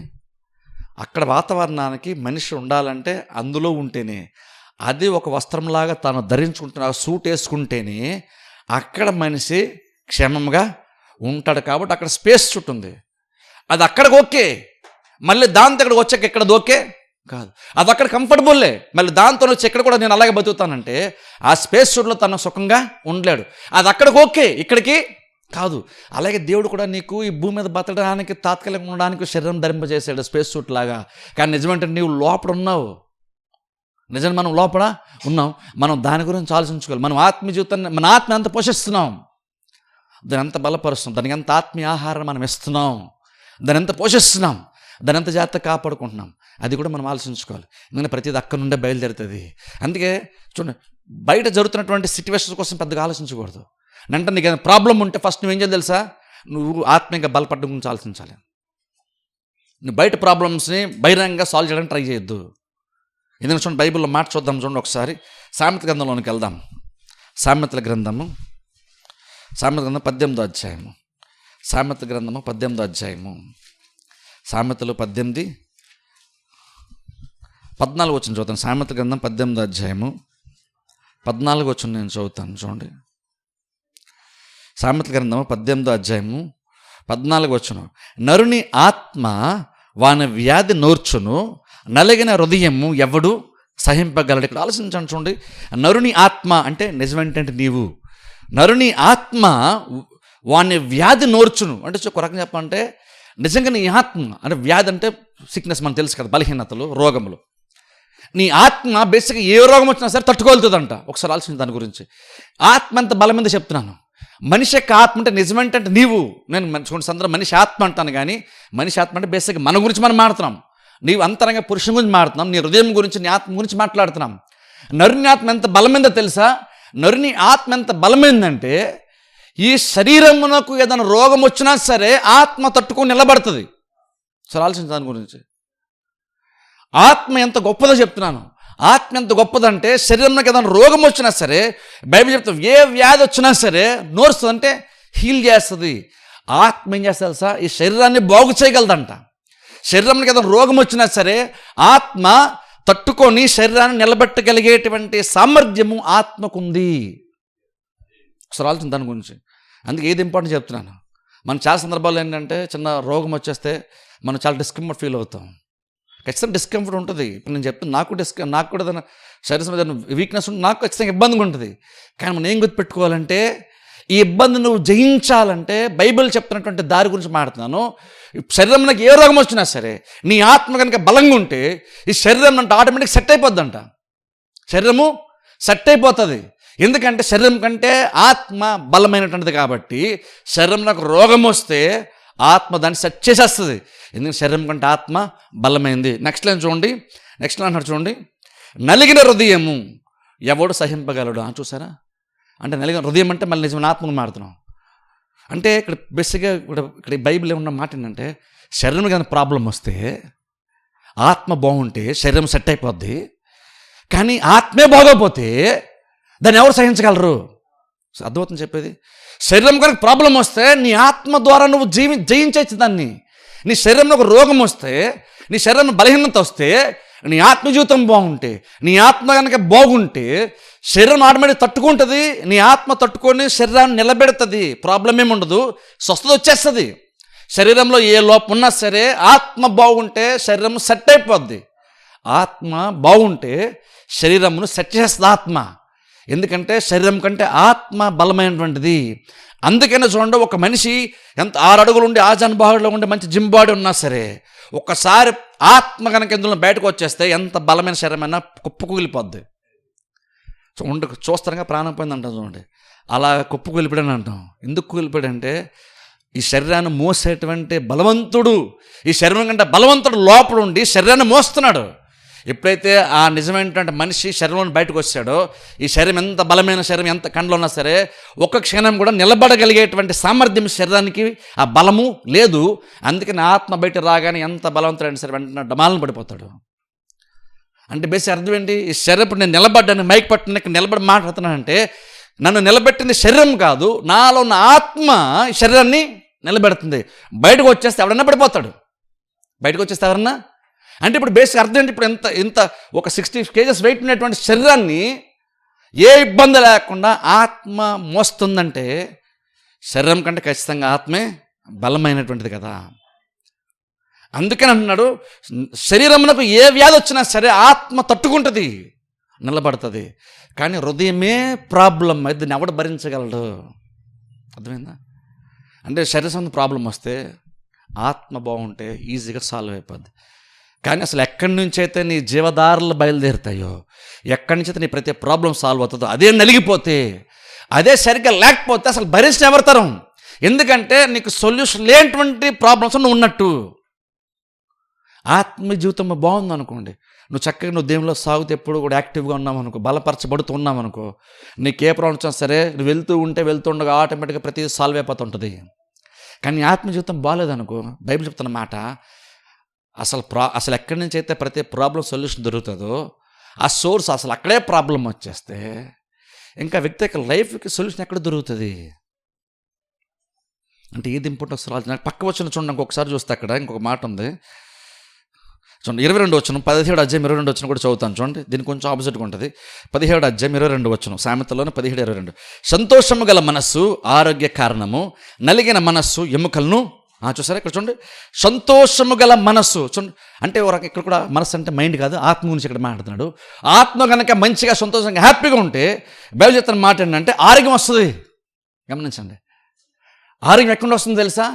అక్కడ వాతావరణానికి మనిషి ఉండాలంటే అందులో ఉంటేనే, అది ఒక వస్త్రంలాగా తాను ధరించుకుంటున్న సూట్ వేసుకుంటేనే అక్కడ మనిషి క్షేమంగా ఉంటాడు. కాబట్టి అక్కడ స్పేస్ సూట్ ఉంది, అది అక్కడికి ఓకే. మళ్ళీ దాంతో ఇక్కడికి వచ్చాక ఎక్కడది ఓకే కాదు. అది అక్కడ కంఫర్టబుల్లే. మళ్ళీ దాంతో వచ్చి ఎక్కడ కూడా నేను అలాగే బతుకుతానంటే ఆ స్పేస్ సూట్లో తను సుఖంగా ఉండలేడు. అది అక్కడికి ఓకే, ఇక్కడికి కాదు. అలాగే దేవుడు కూడా నీకు ఈ భూమి మీద బతకడానికి, తాత్కాలికంగా ఉండడానికి శరీరం ధరింపజేశాడు స్పేస్ సూట్ లాగా. కానీ నిజమంటే నీవు లోపల ఉన్నావు. నిజంగా మనం లోపల ఉన్నాం. మనం దాని గురించి ఆలోచించుకోవాలి. మనం ఆత్మీయ జీవితాన్ని, మన ఆత్మ ఎంత పోషిస్తున్నాం, దాన్ని ఎంత బలపరుస్తున్నాం, దానికి ఎంత ఆత్మీయ ఆహారం మనం ఇస్తున్నాం, దాన్ని ఎంత పోషిస్తున్నాం, దాన్ని ఎంత జాగ్రత్తగా కాపాడుకుంటున్నాం, అది కూడా మనం ఆలోచించుకోవాలి. ఎందుకంటే ప్రతిదీ అక్కడ నుండే బయలుదేరుతుంది. అందుకే చూడండి, బయట జరుగుతున్నటువంటి సిచ్యువేషన్స్ కోసం పెద్దగా ఆలోచించకూడదు. అంటే నీకు ఏదైనా ప్రాబ్లం ఉంటే ఫస్ట్ నువ్వు ఏం చేయాలి తెలుసా? నువ్వు ఆత్మీయంగా బలపడడం గురించి ఆలోచించాలి. నువ్వు బయట ప్రాబ్లమ్స్ని బహిరంగంగా సాల్వ్ చేయడానికి ట్రై చేయొద్దు. ఎందుకంటే చూడండి, బైబిల్లో మాట చూద్దాం. చూడండి ఒకసారి సామెతల గ్రంథంలోనికి వెళ్దాం. సామెతల గ్రంథము 18వ అధ్యాయము. సామెతల గ్రంథము 18వ అధ్యాయము. సామెతలు 14 వచ్చిన చదువుతాను. సామెతల గ్రంథం 18వ అధ్యాయము 14 వచ్చిన నేను చదువుతాను. చూడండి, సామెతల గ్రంథము 18వ అధ్యాయము 14 వచ్చును. నరుని ఆత్మ వాని వ్యాధి నోర్చును, నలిగిన హృదయము ఎవడు సహింపగలడు. ఇక్కడ ఆలోచించండి. చూడండి, నరుని ఆత్మ అంటే నిజమేంటంటే నీవు. నరుని ఆత్మ వాని వ్యాధి నోర్చును అంటే ఒక రకంగా చెప్పాలంటే నిజంగా నీ ఆత్మ అంటే వ్యాధి అంటే సిక్నెస్ మనకు తెలుసు కదా, బలహీనతలు, రోగములు. నీ ఆత్మ బేసిక్గా ఏ రోగం వచ్చినా సరే తట్టుకోగలుగుతుందంట. ఒకసారి ఆలోచించి దాని గురించి. ఆత్మ ఎంత బలం మీద చెప్తున్నాను. మనిషి యొక్క ఆత్మ అంటే నిజమేంటే నీవు. నేను కొన్ని సందర్భం మనిషి ఆత్మ అంటాను, కానీ మనిషి ఆత్మ అంటే బేసిక్గా మన గురించి మనం మాట్లాడుతున్నాం. నీవు అంతరంగా పురుషుని గురించి మాట్లాడుతున్నాం, నీ హృదయం గురించి, నీ ఆత్మ గురించి మాట్లాడుతున్నాం. నరుని ఆత్మ ఎంత బలమైందో తెలుసా? నరుని ఆత్మ ఎంత బలమైందంటే ఈ శరీరమునకు ఏదైనా రోగం వచ్చినా సరే ఆత్మ తట్టుకొని నిలబడుతుంది. సరే ఆలోచించు దాని గురించి. ఆత్మ ఎంత గొప్పదో చెప్తున్నాను. ఆత్మ ఎంత గొప్పదంటే శరీరంలోకి ఏదైనా రోగం వచ్చినా సరే బైబిల్ చెప్తాం, ఏ వ్యాధి వచ్చినా సరే నోరుస్తుంది, అంటే హీల్ చేస్తుంది. ఆత్మ ఏం చేస్తుంది తెలుసా? ఈ శరీరాన్ని బాగు చేయగలదంట. శరీరంలోకి ఏదైనా రోగం వచ్చినా సరే ఆత్మ తట్టుకొని శరీరాన్ని నిలబెట్టగలిగేటువంటి సామర్థ్యము ఆత్మకుంది. ఒకసారి ఆలోచన దాని గురించి. అందుకే ఏది ఇంపార్టెంట్ చెప్తున్నాను. మనం చాలా సందర్భాల్లో ఏంటంటే చిన్న రోగం వచ్చేస్తే మనం చాలా డిస్కంఫర్ట్ ఫీల్ అవుతాం. ఖచ్చితంగా డిస్కంఫర్ట్ ఉంటుంది. ఇప్పుడు నేను చెప్తాను, నాకు కూడా ఏదైనా శరీరం మీద వీక్నెస్ ఉంటుంది, నాకు ఖచ్చితంగా ఇబ్బందిగా ఉంటుంది. కానీ మనం ఏం గుర్తుపెట్టుకోవాలంటే ఈ ఇబ్బంది నువ్వు జయించాలంటే బైబిల్ చెప్తున్నటువంటి దారి గురించి మాట్లాడుతున్నాను. శరీరంలోకి ఏ రోగం వచ్చినా సరే నీ ఆత్మ కనుక బలంగా ఉంటే ఈ శరీరం అంటే ఆటోమేటిక్ సెట్ అయిపోద్దంట. శరీరము సెట్ అయిపోతుంది. ఎందుకంటే శరీరం కంటే ఆత్మ బలమైనటువంటిది కాబట్టి శరీరంలో రోగం వస్తే ఆత్మ దాన్ని సెట్ చేసేస్తుంది. ఎందుకంటే శరీరం కంటే ఆత్మ బలమైంది. నెక్స్ట్ లైన్ చూడండి. నెక్స్ట్ లైన్ అంటారు చూడండి, నలిగిన హృదయము ఎవడు సహింపగలడు. చూసారా? అంటే నలిగిన హృదయం అంటే మళ్ళీ నిజమైన ఆత్మను మారుతున్నాం. అంటే ఇక్కడ బేసిక్గా ఇక్కడ బైబిల్ ఏమన్న మాట ఏంటంటే శరీరం కానీ ప్రాబ్లం వస్తే ఆత్మ బాగుంటే శరీరం సెట్ అయిపోద్ది. కానీ ఆత్మే బాగోపోతే దాన్ని ఎవరు సహించగలరు? అర్థమవుతుంది చెప్పేది. శరీరం కనుక ప్రాబ్లం వస్తే నీ ఆత్మ ద్వారా నువ్వు జయించవచ్చు దాన్ని. నీ శరీరంలో ఒక రోగం వస్తే, నీ శరీరం బలహీనత వస్తే, నీ ఆత్మ జీవితం బాగుంటే, నీ ఆత్మ కనుక బాగుంటే శరీరం ఆటోమేటిక్ తట్టుకుంటుంది. నీ ఆత్మ తట్టుకొని శరీరాన్ని నిలబెడుతుంది. ప్రాబ్లం ఏముండదు, స్వస్థత వచ్చేస్తుంది. శరీరంలో ఏ లోపం ఉన్నా సరే ఆత్మ బాగుంటే శరీరం సెట్ అయిపోద్ది. ఆత్మ బాగుంటే శరీరమును సెట్ చేస్తుంది ఆత్మ. ఎందుకంటే శరీరం కంటే ఆత్మ బలమైనటువంటిది. అందుకనే చూడండి, ఒక మనిషి ఎంత 6 అడుగులు ఉండి ఆజానుబాహుడులో ఉండి మంచి జిమ్ బాడీ ఉన్నా సరే ఒక్కసారి ఆత్మ కనుక ఎందులో బయటకు వచ్చేస్తే ఎంత బలమైన శరీరమైనా కుప్పకూలిపోద్ది. చూస్తారుగా ప్రాణం పోయింది అంటాం చూడండి, అలా కుప్పకూలిపోయాడని అంటాం. ఎందుకు కూలిపోయాడంటే ఈ శరీరాన్ని మోసేటువంటి బలవంతుడు, ఈ శరీరం కంటే బలవంతుడు లోపల ఉండి శరీరాన్ని మోస్తున్నాడు. ఎప్పుడైతే ఆ నిజమైనటువంటి మనిషి శరీరం బయటకు వచ్చాడో ఈ శరీరం ఎంత బలమైన శరీరం ఎంత కండలో ఉన్నా సరే ఒక్క క్షణం కూడా నిలబడగలిగేటువంటి సామర్థ్యం శరీరానికి ఆ బలము లేదు. అందుకని ఆత్మ బయట రాగానే ఎంత బలవంతుడైన సరే వెంటనే డమాలను పడిపోతాడు. అంటే బేసి అర్థం ఏంటి? ఈ శరీరం నేను నిలబడ్డాను, మైక్ పట్టున నిలబడి మాట్లాడుతున్నానంటే నన్ను నిలబెట్టింది శరీరం కాదు, నాలో ఉన్న ఆత్మ ఈ శరీరాన్ని నిలబెడుతుంది. బయటకు వచ్చేస్తే ఎవడన్నా పడిపోతాడు. బయటకు వచ్చేస్తే ఎవరన్నా అంటే ఇప్పుడు బేసిక్ అర్థం ఏంటి? ఇప్పుడు ఇంత ఒక 60 kgs వెయిట్ ఉన్నటువంటి శరీరాన్ని ఏ ఇబ్బంది లేకుండా ఆత్మ మోస్తుందంటే శరీరం కంటే ఖచ్చితంగా ఆత్మే బలమైనటువంటిది కదా. అందుకని అంటున్నాడు, శరీరమునకు ఏ వ్యాధి వచ్చినా సరే ఆత్మ తట్టుకుంటుంది, నిలబడుతుంది. కానీ హృదయమే ప్రాబ్లం, అయితే దీన్ని ఎవడు భరించగలడు? అర్థమైందా? అంటే శరీర సంబంధ ప్రాబ్లం వస్తే ఆత్మ బాగుంటే ఈజీగా సాల్వ్ అయిపోద్ది. కానీ అసలు ఎక్కడి నుంచి అయితే నీ జీవదారులు బయలుదేరుతాయో, ఎక్కడి నుంచి అయితే నీ ప్రతి ప్రాబ్లం సాల్వ్ అవుతుందో, అదే నలిగిపోతే, అదే సరిగ్గా లేకపోతే అసలు భరించిన ఎవరితరం. ఎందుకంటే నీకు సొల్యూషన్ లేనటువంటి ప్రాబ్లమ్స్ నువ్వు ఉన్నట్టు. ఆత్మీయ జీవితం బాగుంది అనుకోండి, నువ్వు చక్కగా నువ్వు దేవునిలో సాగుతూ ఎప్పుడు కూడా యాక్టివ్గా ఉన్నావు అనుకో, బలపరచబడుతూ ఉన్నావు అనుకో, నీకు ఏ ప్రాబ్లం వచ్చినా సరే నువ్వు వెళ్తూ ఉండగా ఆటోమేటిక్గా ప్రతిదీ సాల్వ్ అయిపోతుంటుంది. కానీ ఆత్మీయ జీవితం బాగాలేదనుకో, బైబిల్ చెప్తున్న మాట, అసలు ఎక్కడి నుంచి అయితే ప్రతి ప్రాబ్లం సొల్యూషన్ దొరుకుతుందో ఆ సోర్స్ అసలు అక్కడే ప్రాబ్లం వచ్చేస్తే ఇంకా వ్యక్తి యొక్క లైఫ్కి సొల్యూషన్ ఎక్కడ దొరుకుతుంది? అంటే ఏది ఇంపార్టెంట్ అసలు నాకు పక్క వచ్చిన చూడండి, ఇంకొకసారి చూస్తే అక్కడ ఇంకొక మాట ఉంది చూడండి. 22 వచనం, 17 అధ్యాయం 22 వచనం కూడా చదువుతాను చూడండి. దీనికి కొంచెం ఆపోజిట్గా ఉంటుంది. 17 అధ్యాయం 22 వచనం, సామెతలోనే 17:22. సంతోషము గల మనస్సు ఆరోగ్య కారణము, నలిగిన మనస్సు ఎముకలను. చూసారా ఇక్కడ చూడండి, సంతోషము గల మనస్సు చూడండి. అంటే ఇక్కడ కూడా మనస్సు అంటే మైండ్ కాదు, ఆత్మ గురించి ఇక్కడ మాట్లాడుతున్నాడు. ఆత్మ కనుక మంచిగా సంతోషంగా హ్యాపీగా ఉంటే బైబిల్ చెప్తున్న మాట ఏంటంటే ఆరోగ్యం వస్తుంది. గమనించండి, ఆరోగ్యం ఎక్కడ వస్తుంది తెలుసా?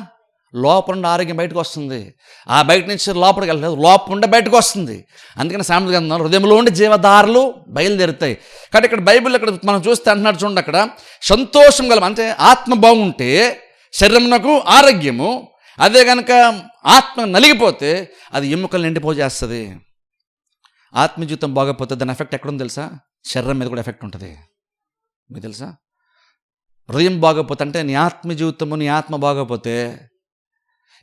లోపల నుండి ఆరోగ్యం బయటకు వస్తుంది. ఆ బయట నుంచి లోపలికి వెళ్ళలేదు, లోపల ఉండే బయటకు వస్తుంది. అందుకని సామెత గ్రంథంలో హృదయంలో ఉండి జీవదారులు బయలుదేరుతాయి. కాబట్టి ఇక్కడ బైబిల్ ఇక్కడ మనం చూస్తే అంటున్నాడు చూడండి, అక్కడ సంతోషం గల అంటే ఆత్మ బాగుంటే శరీరమునకు ఆరోగ్యము, అదే కనుక ఆత్మ నలిగిపోతే అది ఎముకలు నిండిపోజేస్తుంది. ఆత్మ జీవితం బాగపోతే దాని ఎఫెక్ట్ ఎక్కడుంది తెలుసా? శరీరం మీద కూడా ఎఫెక్ట్ ఉంటుంది. మీకు తెలుసా? హృదయం బాగోపోతే అంటే నీ ఆత్మ జీవితము, నీ ఆత్మ బాగోపోతే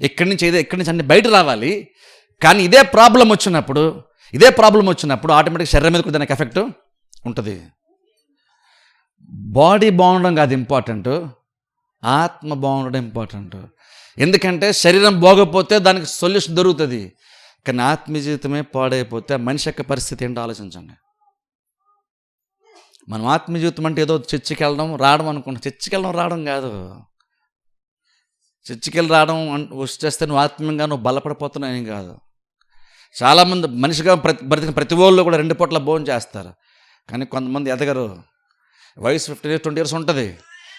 ఎక్కడి నుంచి అన్ని బయట రావాలి. కానీ ఇదే ప్రాబ్లం వచ్చినప్పుడు ఆటోమేటిక్ శరీరం మీద కూడా దానికి ఎఫెక్ట్ ఉంటుంది. బాడీ బాగుండడం కాదు ఇంపార్టెంట్, ఆత్మ బాగుండడం ఇంపార్టెంట్. ఎందుకంటే శరీరం బాగోపోతే దానికి సొల్యూషన్ దొరుకుతుంది. కానీ ఆత్మీయ జీవితమే పాడైపోతే మనిషి యొక్క పరిస్థితి ఏంటో ఆలోచించండి. మనం ఆత్మీయ జీవితం అంటే ఏదో చర్చికి వెళ్ళడం రావడం అనుకుంటాం. చర్చికి వెళ్ళడం రావడం కాదు. చర్చికి వెళ్ళి రావడం వచ్చేస్తే నువ్వు ఆత్మీయంగా నువ్వు బలపడిపోతున్నావు ఏం కాదు. చాలామంది మనిషిగా బ్రతికిన ప్రతి వాళ్ళు కూడా 2 పూట్ల భోజనం చేస్తారు. కానీ కొంతమంది ఎదగరు. వయసు 15 years 20 years ఉంటుంది,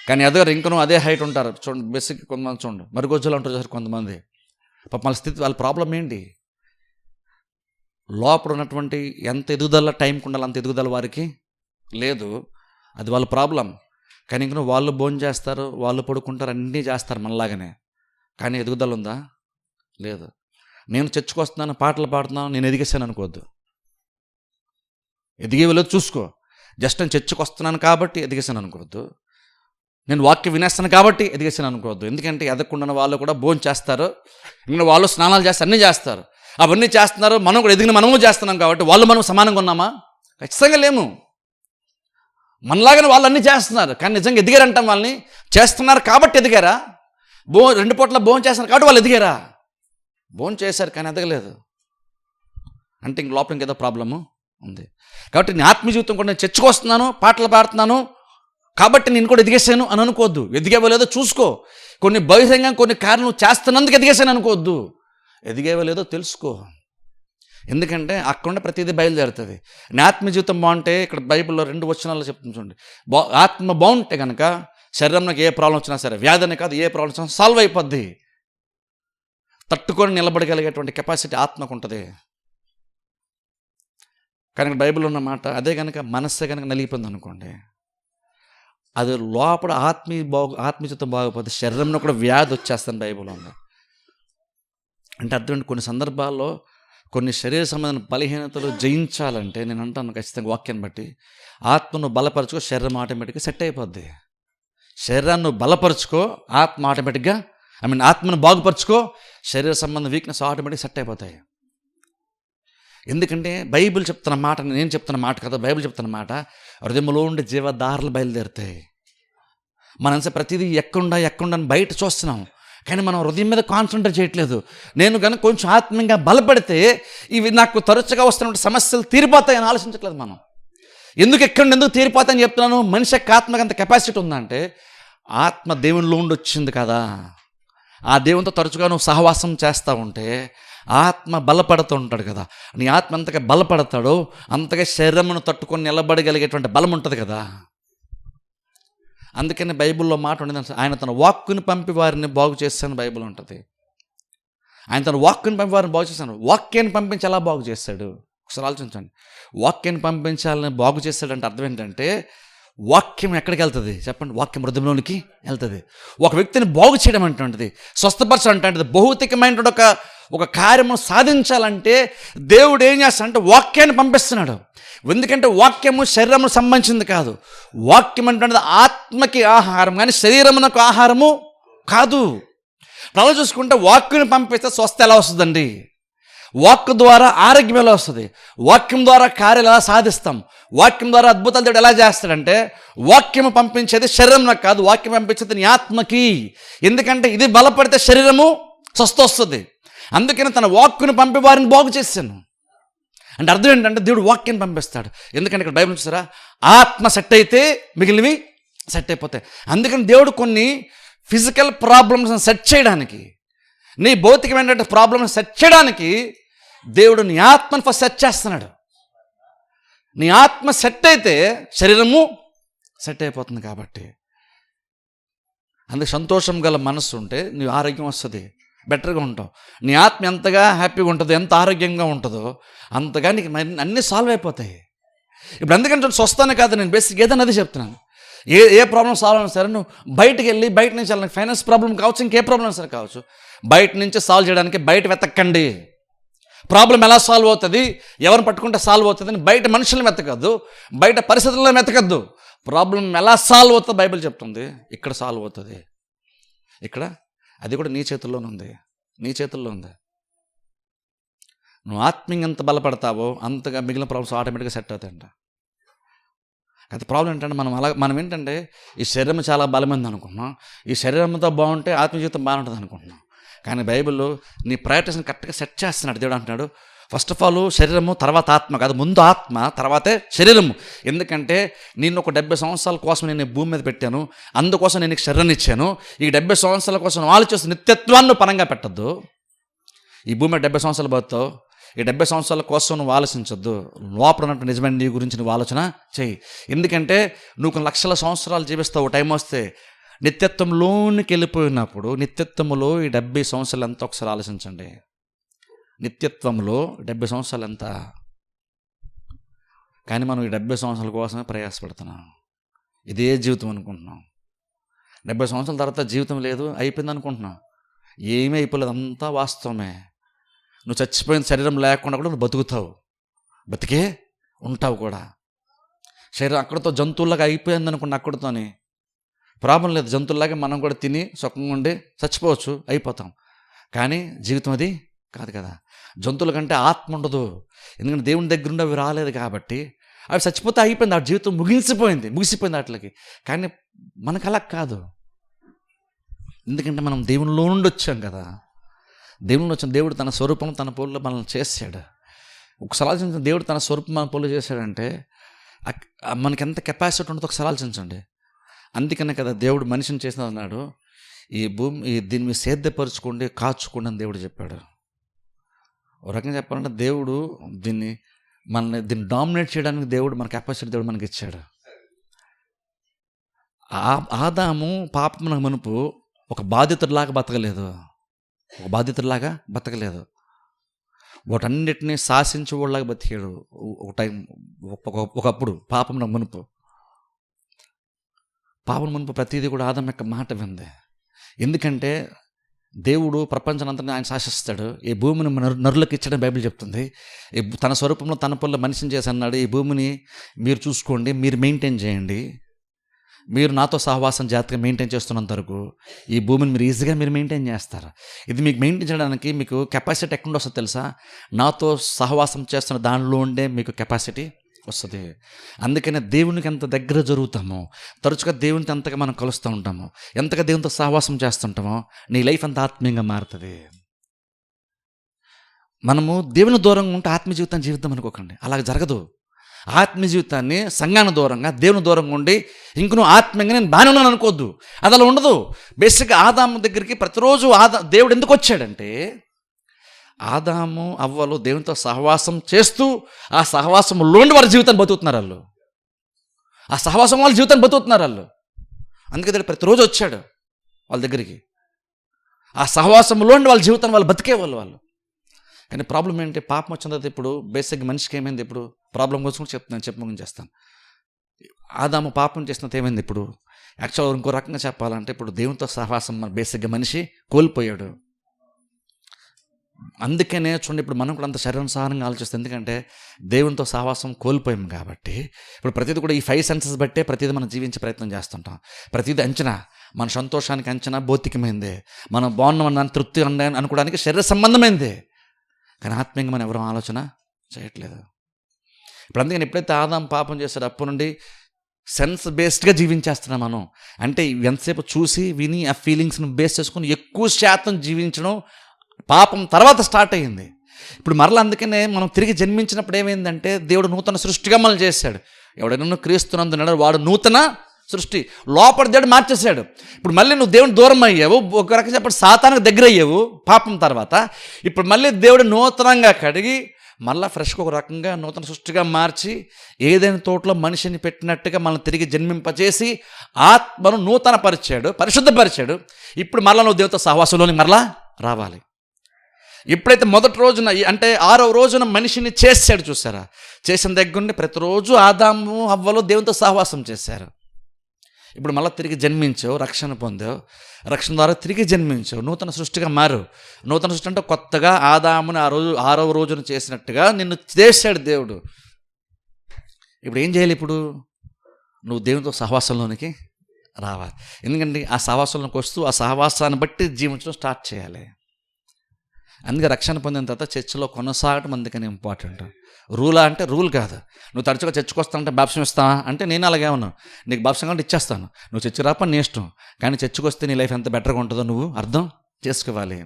కానీ ఎదగరు. ఇంకనూ అదే హైట్ ఉంటారు. చూడండి, బేసిక్ కొంతమంది చూడండి మరుగుజ్జులు ఉంటారు సార్ కొంతమంది. పాప వాళ్ళ స్థితి, వాళ్ళ ప్రాబ్లం ఏంటి? లోపల ఉన్నటువంటి ఎంత ఎదుగుదల టైంకి ఉండాలి అంత ఎదుగుదల వారికి లేదు. అది వాళ్ళ ప్రాబ్లం. కానీ ఇంకనూ వాళ్ళు భోజనం చేస్తారు, వాళ్ళు పడుకుంటారు, అన్నీ చేస్తారు మనలాగానే. కానీ ఎదుగుదల ఉందా? లేదు. నేను చర్చకు వస్తున్నాను, పాటలు పాడుతున్నాను, నేను ఎదిగేసాను అనుకోవద్దు. ఎదిగేవిలో చూసుకో. జస్ట్ నేను చర్చకు వస్తున్నాను కాబట్టి ఎదిగేసాను అనుకోవద్దు. నేను వాక్యం వినేస్తాను కాబట్టి ఎదిగేసాను అనుకోవద్దు. ఎందుకంటే ఎదగకుండా వాళ్ళు కూడా భోజనం చేస్తారు, ఇంకా వాళ్ళు స్నానాలు చేస్తారు, అన్నీ చేస్తారు. అవన్నీ చేస్తున్నారు, మనం కూడా ఎదిగిన మనము చేస్తున్నాం కాబట్టి వాళ్ళు మనం సమానంగా ఉన్నామా? ఖచ్చితంగా లేము. మనలాగానే వాళ్ళు అన్నీ చేస్తున్నారు, కానీ నిజంగా ఎదిగారంటాం. వాళ్ళని చేస్తున్నారు కాబట్టి ఎదిగారా? 2 పూట్ల భోజనం చేస్తున్నారు కాబట్టి వాళ్ళు ఎదిగారా? భోజనం చేశారు కానీ ఎదగలేదు అంటే ఇంక లోపల ఇంకేదో ప్రాబ్లము ఉంది. కాబట్టి నేను ఆత్మీయ జీవితం కూడా నేను చర్చకు వస్తున్నాను, పాటలు పాడుతున్నాను కాబట్టి నేను కూడా ఎదిగేసాను అని అనుకోవద్దు. ఎదిగేవో లేదో చూసుకో. కొన్ని బహిరంగంగా కొన్ని కార్యాలు చేస్తున్నందుకు ఎదిగేసాను అనుకోవద్దు. ఎదిగేవో లేదో తెలుసుకో. ఎందుకంటే అక్కడ ప్రతిదీ బయలుదేరుతుంది. నా ఆత్మ జీవితం బాగుంటే ఇక్కడ బైబిల్లో 2 వచనాలు చెప్తుంది చూడండి. ఆత్మ బాగుంటే కనుక శరీరంలోకి ఏ ప్రాబ్లం వచ్చినా సరే, వ్యాధిని కాదు ఏ ప్రాబ్లం వచ్చినా సాల్వ్ అయిపోద్ది. తట్టుకొని నిలబడగలిగేటువంటి కెపాసిటీ ఆత్మకు ఉంటుంది. కనుక బైబిల్లో ఉన్న మాట అదే. కనుక మనస్సే కనుక నలిగిపోయింది అనుకోండి, అది లోపల ఆత్మీయ జీవితం బాగోపోతే శరీరంలో కూడా వ్యాధి వచ్చేస్తుంది బైబిల్లో ఉంది. అంటే అర్థం కొన్ని సందర్భాల్లో కొన్ని శరీర సంబంధమైన బలహీనతలు జయించాలంటే నేను అంటాను ఖచ్చితంగా వాక్యాన్ని బట్టి, ఆత్మను బలపరచుకో, శరీరం ఆటోమేటిక్గా సెట్ అయిపోద్ది. శరీరాన్ని బలపరుచుకో, ఆత్మ ఆటోమేటిక్గా ఆత్మను బాగుపరుచుకో, శరీర సంబంధం వీక్నెస్ ఆటోమేటిక్గా సెట్ అయిపోతాయి. ఎందుకంటే బైబిల్ చెప్తున్న మాట, నేను చెప్తున్న మాట కదా, బైబిల్ చెప్తున్న మాట, హృదయంలో ఉండే జీవదారులు బయలుదేరుతాయి. మనం ప్రతిదీ ఎక్కడుండా బయట చూస్తున్నాం, కానీ మనం హృదయం మీద కాన్సన్ట్రేట్ చేయట్లేదు. నేను కనుక కొంచెం ఆత్మీయంగా బలపడితే ఇవి నాకు తరచుగా వస్తున్న సమస్యలు తీరిపోతాయని ఆలోచించట్లేదు మనం. ఎందుకు తీరిపోతాయని చెప్తున్నాను? మనిషి యొక్క ఆత్మకి అంత కెపాసిటీ ఉందంటే ఆత్మ దేవునిలో ఉండి వచ్చింది కదా. ఆ దేవునితో తరచుగా నువ్వు సహవాసం చేస్తూ ఉంటే ఆత్మ బలపడుతూ ఉంటాడు కదా, నీ ఆత్మ ఎంతగా బలపడతాడో అంతగా శరీరమును తట్టుకొని నిలబడగలిగేటువంటి బలం ఉంటుంది కదా. అందుకని బైబిల్లో మాట ఉండేది, ఆయన తన వాక్కుని పంపి వారిని బాగు చేస్తాను బైబిల్ ఉంటుంది. ఆయన తన వాక్కుని పంపి వారిని బాగు చేశాను. వాక్యాన్ని పంపించి ఎలా బాగు చేస్తాడు ఒకసారి ఆలోచించండి. వాక్యాన్ని పంపించాలని బాగు చేస్తాడంటే అర్థం ఏంటంటే, వాక్యం ఎక్కడికి వెళ్తుంది చెప్పండి? వాక్యం హృదయంలోనికి వెళ్తుంది. ఒక వ్యక్తిని బాగు చేయడం అంటుంటుంది, స్వస్థపరచడం అంటుంటుంది, భౌతికమైన ఒక కార్యము సాధించాలంటే దేవుడు ఏం చేస్తాడంటే వాక్యాన్ని పంపిస్తున్నాడు. ఎందుకంటే వాక్యము శరీరము సంబంధించింది కాదు. వాక్యం అంటే ఆత్మకి ఆహారం కానీ శరీరమునకు ఆహారము కాదు. ప్రజలు చూసుకుంటే వాక్యుని పంపిస్తే స్వస్థ ఎలా వస్తుందండి? వాక్కు ద్వారా ఆరోగ్యం ఎలా వస్తుంది? వాక్యం ద్వారా కార్యాలు ఎలా సాధిస్తాం? వాక్యం ద్వారా అద్భుతాలు దేవుడు ఎలా చేస్తాడంటే, వాక్యము పంపించేది శరీరంలో కాదు, వాక్యం పంపించేది నీ ఆత్మకి. ఎందుకంటే ఇది బలపడితే శరీరము స్వస్థ వస్తుంది. అందుకని తన వాక్కుని పంపి వారిని బాగు చేశాను అంటే అర్థం ఏంటంటే దేవుడు వాక్యాన్ని పంపిస్తాడు. ఎందుకంటే ఇక్కడ బైబిల్ చూసారా, ఆత్మ సెట్ అయితే మిగిలినవి సెట్ అయిపోతాయి. అందుకని దేవుడు కొన్ని ఫిజికల్ ప్రాబ్లమ్స్ని సెట్ చేయడానికి, నీ భౌతికమైన ప్రాబ్లమ్స్ సెట్ చేయడానికి దేవుడు నీ ఆత్మను ఫస్ట్ సెట్ చేస్తున్నాడు. నీ ఆత్మ సెట్ అయితే శరీరము సెట్ అయిపోతుంది. కాబట్టి అందుకే సంతోషం గల మనస్సు ఉంటే నీ ఆరోగ్యం వస్తుంది, బెటర్గా ఉంటావు. నీ ఆత్మ ఎంతగా హ్యాపీగా ఉంటుందో, ఎంత ఆరోగ్యంగా ఉంటుందో అంతగా నీకు అన్నీ సాల్వ్ అయిపోతాయి. ఇప్పుడు ఎందుకంటే స్వస్థానే కాదు, నేను బేసిక్ ఏదైనా అది చెప్తున్నాను. ఏ ప్రాబ్లం సాల్వ్ అయినా సరే నువ్వు బయటికి వెళ్ళి బయట నుంచి వెళ్ళడానికి, ఫైనాన్స్ ప్రాబ్లం కావచ్చు, ఇంకే ప్రాబ్లం సరే కావచ్చు, బయట నుంచి సాల్వ్ చేయడానికి బయట వెతక్కండి. ప్రాబ్లం ఎలా సాల్వ్ అవుతుంది, ఎవరిని పట్టుకుంటే సాల్వ్ అవుతుంది అని బయట మనుషులను వెతకద్దు, బయట పరిస్థితుల్లో వెతకద్దు. ప్రాబ్లం ఎలా సాల్వ్ అవుతుందో బైబిల్ చెప్తుంది. ఇక్కడ సాల్వ్ అవుతుంది, ఇక్కడ. అది కూడా నీ చేతుల్లోనే ఉంది, నీ చేతుల్లో ఉంది. నువ్వు ఆత్మీయంగా ఎంత బలపడతావో అంతగా మిగిలిన ప్రాబ్లమ్స్ ఆటోమేటిక్గా సెట్ అవుతాయంట. అయితే ప్రాబ్లం ఏంటంటే మనం ఏంటంటే ఈ శరీరం చాలా బలమైంది అనుకుంటున్నాం, ఈ శరీరంతో బాగుంటే ఆత్మ జీవితం బాగుంటుంది అనుకుంటున్నాం. కానీ బైబిల్లో నీ ప్రయారిటీస్ని కరెక్ట్గా సెట్ చేస్తున్నాడు దేవుడు. అంటున్నాడు ఫస్ట్ ఆఫ్ ఆల్ శరీరము, తర్వాత ఆత్మ కాదు, ముందు ఆత్మ తర్వాతే శరీరము. ఎందుకంటే నేను ఒక 70 సంవత్సరాల కోసం నేను భూమి మీద పెట్టాను, అందుకోసం నేను శరీరాన్ని ఇచ్చాను. ఈ 70 సంవత్సరాల కోసం ఆలోచిస్తూ నిత్యత్వాన్ని పరంగా పెట్టద్దు. ఈ భూమి మీద 70 సంవత్సరాలు బతుకుతావు, ఈ 70 సంవత్సరాల కోసం నువ్వు ఆలోచించొద్దు. లోపల ఉన్నట్టు నిజమైన నీ గురించి నువ్వు ఆలోచన చెయ్యి. ఎందుకంటే నువ్వు కొన్ని లక్షల సంవత్సరాలు జీవిస్తావు, టైం వస్తే నిత్యత్వంలోనికి వెళ్ళిపోయినప్పుడు నిత్యత్వంలో ఈ 70 సంవత్సరాలు ఎంత ఒకసారి ఆలోచించండి. నిత్యత్వంలో 70 సంవత్సరాలు ఎంత? కానీ మనం ఈ 70 సంవత్సరాల కోసమే ప్రయాసపడుతున్నాం, ఇదే జీవితం అనుకుంటున్నాం. 70 సంవత్సరాల తర్వాత జీవితం లేదు, అయిపోయింది అనుకుంటున్నాం. ఏమీ అయిపోలేదు, అంతా వాస్తవమే. నువ్వు చచ్చిపోయిన శరీరం లేకుండా కూడా నువ్వు బతుకుతావు, బతికే ఉంటావు కూడా. శరీరం అక్కడితో జంతువులాగా అయిపోయింది అనుకున్న, అక్కడితోని ప్రాబ్లం లేదు. జంతువులాగా మనం కూడా తిని సుఖంగా ఉండి చచ్చిపోవచ్చు, అయిపోతాం. కానీ జీవితం అది కాదు కదా. జంతువుల కంటే ఆత్మ ఉండదు, ఎందుకంటే దేవుని దగ్గర నుండి అవి రాలేదు కాబట్టి. అవి చచ్చిపోతే అయిపోయింది, ఆ జీవితం ముగిసిపోయింది వాటికి. కానీ మనకు అలా కాదు, ఎందుకంటే మనం దేవునిలో నుండి వచ్చాం కదా. దేవుని వచ్చిన దేవుడు తన స్వరూపం తన పోలులో మనల్ని చేశాడు. ఒకసారి ఆలోచించండి, దేవుడు తన స్వరూపం మన పోలు చేశాడంటే మనకి ఎంత కెపాసిటీ ఉంటుందో ఒకసారి ఆలోచించండి. అందుకనే కదా దేవుడు మనిషిని చేసిన అన్నాడు, ఈ దీన్ని మీరు సేద్యపరుచుకోండి, కాచుకోండి అని దేవుడు చెప్పాడు. ఒక రకంగా చెప్పాలంటే దేవుడు దీన్ని డామినేట్ చేయడానికి దేవుడు మన కెపాసిటీ దేవుడు మనకి ఇచ్చాడు. ఆదాము పాపమునకు మునుపు ఒక బాధితుడిలాగా బతకలేదు, వాటన్నిటినీ శాసించేవాళ్ళలాగా బతికాడు ఒక టైం, ఒకప్పుడు పాపమునకు మునుపు. పాపం మునుపు ప్రతిదీ కూడా ఆదాము యొక్క మాట వింది. ఎందుకంటే దేవుడు ప్రపంచానంతా ఆయన శాసిస్తాడు. ఈ భూమిని నరులకు ఇచ్చడం బైబిల్ చెప్తుంది. తన స్వరూపంలో తన పనులు మనిషిని చేసి అన్నాడు, ఈ భూమిని మీరు చూసుకోండి, మీరు మెయింటైన్ చేయండి, మీరు నాతో సహవాసం జాగ్రత్తగా మెయింటైన్ చేస్తున్నంత వరకు ఈ భూమిని మీరు ఈజీగా మెయింటైన్ చేస్తారు. ఇది మీకు మెయింటైన్ చేయడానికి మీకు కెపాసిటీ ఎక్కడ వస్తుందో తెలుసా? నాతో సహవాసం చేస్తున్న దానిలో ఉండే మీకు కెపాసిటీ వస్తుంది. అందుకనే దేవునికి ఎంత దగ్గర జరుగుతామో, తరచుగా దేవునితో ఎంతగా మనం కలుస్తూ ఉంటామో, ఎంతగా దేవునితో సహవాసం చేస్తుంటామో నీ లైఫ్ అంత ఆత్మీయంగా మారుతుంది. మనము దేవుని దూరంగా ఉంటే ఆత్మీయ జీవితాన్ని జీవితం అనుకోకండి, అలాగ జరగదు. ఆత్మీయ జీవితాన్ని సంఘాన్ని దూరంగా దేవుని దూరంగా ఉండి ఇంక నువ్వు ఆత్మీయంగా నేను బాగానే ఉన్నాను అనుకోవద్దు, అది అలా ఉండదు. బేసిక్గా ఆదాము దగ్గరికి ప్రతిరోజు దేవుడు ఎందుకు వచ్చాడంటే ఆదాము అవ్వలు దేవునితో సహవాసం చేస్తూ ఆ సహవాసంలోని వారి జీవితాన్ని బతుకుతున్నారు వాళ్ళు. ఆ సహవాసం వాళ్ళ జీవితాన్ని బతుకుతున్నారు వాళ్ళు. అందుకే దేవుడు ప్రతిరోజు వచ్చాడు వాళ్ళ దగ్గరికి. ఆ సహవాసంలోని వాళ్ళ జీవితాన్ని వాళ్ళు బతికేవాళ్ళు వాళ్ళు. కానీ ప్రాబ్లం ఏంటి? పాపం వచ్చిన తర్వాత ఇప్పుడు బేసిక్ మనిషికి ఏమైంది? ఇప్పుడు ప్రాబ్లం కోసం కూడా చెప్పి చేస్తాను. ఆదాము పాపం చేసినంత ఏమైంది? ఇప్పుడు యాక్చువల్గా ఇంకో రకంగా చెప్పాలంటే ఇప్పుడు దేవునితో సహవాసం మన బేసిక్గా మనిషి కోల్పోయాడు. అందుకనే చూడండి, ఇప్పుడు మనం కూడా అంత శరీరానుసారంగా ఆలోచిస్తాం. ఎందుకంటే దేవునితో సహవాసం కోల్పోయాం కాబట్టి ఇప్పుడు ప్రతిదీ కూడా ఈ 5 సెన్సెస్ బట్టే ప్రతిదీ మనం జీవించే ప్రయత్నం చేస్తుంటాం. ప్రతిదీ అంచనా, మన సంతోషానికి అంచనా భౌతికమైందే, మనం బాగున్నామన్న తృప్తి అనుకోవడానికి శరీర సంబంధమైందే. కానీ ఆత్మీయంగా మనం ఎవరూ ఆలోచన చేయట్లేదు. ఇప్పుడు అందుకని ఎప్పుడైతే ఆదాము పాపం చేశాడో అప్పటి నుండి సెన్స్ బేస్డ్గా జీవించేస్తున్నాం మనం. అంటే ఎంతసేపు చూసి విని ఆ ఫీలింగ్స్ని బేస్ చేసుకుని ఎక్కువ శాతం జీవించడం పాపం తర్వాత స్టార్ట్ అయ్యింది. ఇప్పుడు మరలా అందుకనే మనం తిరిగి జన్మించినప్పుడు ఏమైందంటే దేవుడు నూతన సృష్టిగా మనం చేశాడు. ఎవడైనా క్రీస్తునందున్నాడో వాడు నూతన సృష్టి. లోపల దేవుడు మార్చేశాడు. ఇప్పుడు మళ్ళీ నువ్వు దేవుని దూరం అయ్యావు, ఒక రకంగా చెప్పండి సాతానికి దగ్గర అయ్యావు పాపం తర్వాత. ఇప్పుడు మళ్ళీ దేవుడు నూతనంగా కడిగి మళ్ళీ ఫ్రెష్గా ఒక రకంగా నూతన సృష్టిగా మార్చి ఏదైనా తోటలో మనిషిని పెట్టినట్టుగా మనల్ని తిరిగి జన్మింపజేసి ఆత్మను నూతన పరిచాడు, పరిశుద్ధపరిచాడు. ఇప్పుడు మళ్ళీ నువ్వు దేవునితో సహవాసంలోని మరలా రావాలి. ఎప్పుడైతే మొదటి రోజున అంటే 6వ రోజున మనిషిని చేశాడు, చూసారా? చేసిన దగ్గర నుండి ప్రతిరోజు ఆదాము హవ్వలు దేవునితో సహవాసం చేశారు. ఇప్పుడు మళ్ళీ తిరిగి జన్మించావు, రక్షణ పొందావు, రక్షణ ద్వారా తిరిగి జన్మించావు, నూతన సృష్టిగా మారు. నూతన సృష్టి అంటే కొత్తగా ఆదాముని 6వ రోజున చేసినట్టుగా నిన్ను చేశాడు దేవుడు. ఇప్పుడు ఏం చేయాలి? ఇప్పుడు నువ్వు దేవునితో సహవాసంలోనికి రావాలి. ఎందుకంటే ఆ సహవాసంలోకి వస్తూ ఆ సహవాసాన్ని బట్టి జీవించడం స్టార్ట్ చేయాలి. అందుకే రక్షణ పొందిన తర్వాత చర్చిలో కొనసాగటం అందుకని ఇంపార్టెంట్. రూలా అంటే రూల్ కాదు. నువ్వు తరచుగా చర్చకు వస్తానంటే బాప్సం ఇస్తావా అంటే నేను అలాగే ఉన్నాను, నీకు బాప్సం కంటే ఇచ్చేస్తాను, నువ్వు చర్చి రాపని నీ ఇష్టం. కానీ చర్చకు వస్తే నీ లైఫ్ ఎంత బెటర్గా ఉంటుందో నువ్వు అర్థం చేసుకోవాలి.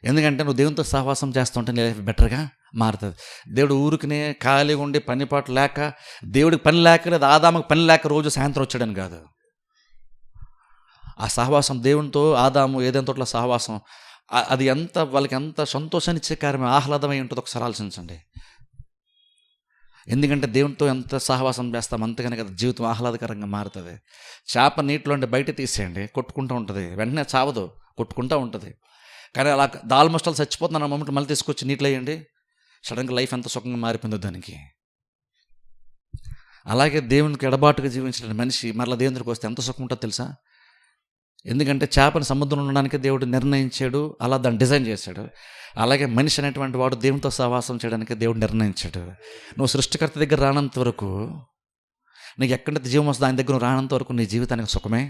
ఎందుకంటే నువ్వు దేవునితో సహవాసం చేస్తుంటే నీ లైఫ్ బెటర్గా మారుతుంది. దేవుడు ఊరికినే ఖాళీగా ఉండి పనిపాటు లేక, దేవుడికి పని లేక లేదా ఆదాముకి పని లేక రోజు సాయంత్రం వచ్చాడని కాదు. ఆ సహవాసం దేవునితో ఆదాము ఏదైనా తోటల సహవాసం అది ఎంత వాళ్ళకి ఎంత సంతోషాన్ని ఇచ్చే కార్యమే, ఆహ్లాదమై ఉంటుందో ఒకసారి ఆలోచించండి. ఎందుకంటే దేవునితో ఎంత సహవాసం చేస్తాం అంతగానే కదా జీవితం ఆహ్లాదకరంగా మారుతుంది. చేప నీటిలో ఉంటే బయట తీసేయండి, కొట్టుకుంటూ ఉంటుంది, వెంటనే చావదు, కొట్టుకుంటూ ఉంటుంది. కానీ అలా ఆల్మోస్ట్ అలా చచ్చిపోతున్నాను అన్నమాట మళ్ళీ తీసుకొచ్చి నీటిలో వేయండి, సడన్గా లైఫ్ ఎంత సుఖంగా మారిపోయిందో దానికి. అలాగే దేవునికి ఎడబాటుగా జీవించిన మనిషి మరలా దేవుని దగ్గరికి వస్తే ఎంత సుఖం ఉంటుందో తెలుసా? ఎందుకంటే చేపని సముద్రంలో ఉండడానికి దేవుడు నిర్ణయించాడు, అలా దాన్ని డిజైన్ చేశాడు. అలాగే మనిషి అనేటువంటి వాడు దేవునితో సహవాసం చేయడానికి దేవుడు నిర్ణయించాడు. నువ్వు సృష్టికర్త దగ్గర రానంత వరకు, నీకు ఎక్కడైతే జీవం వస్తుందో ఆయన దగ్గర నువ్వు రానంత వరకు నీ జీవితానికి సుఖమే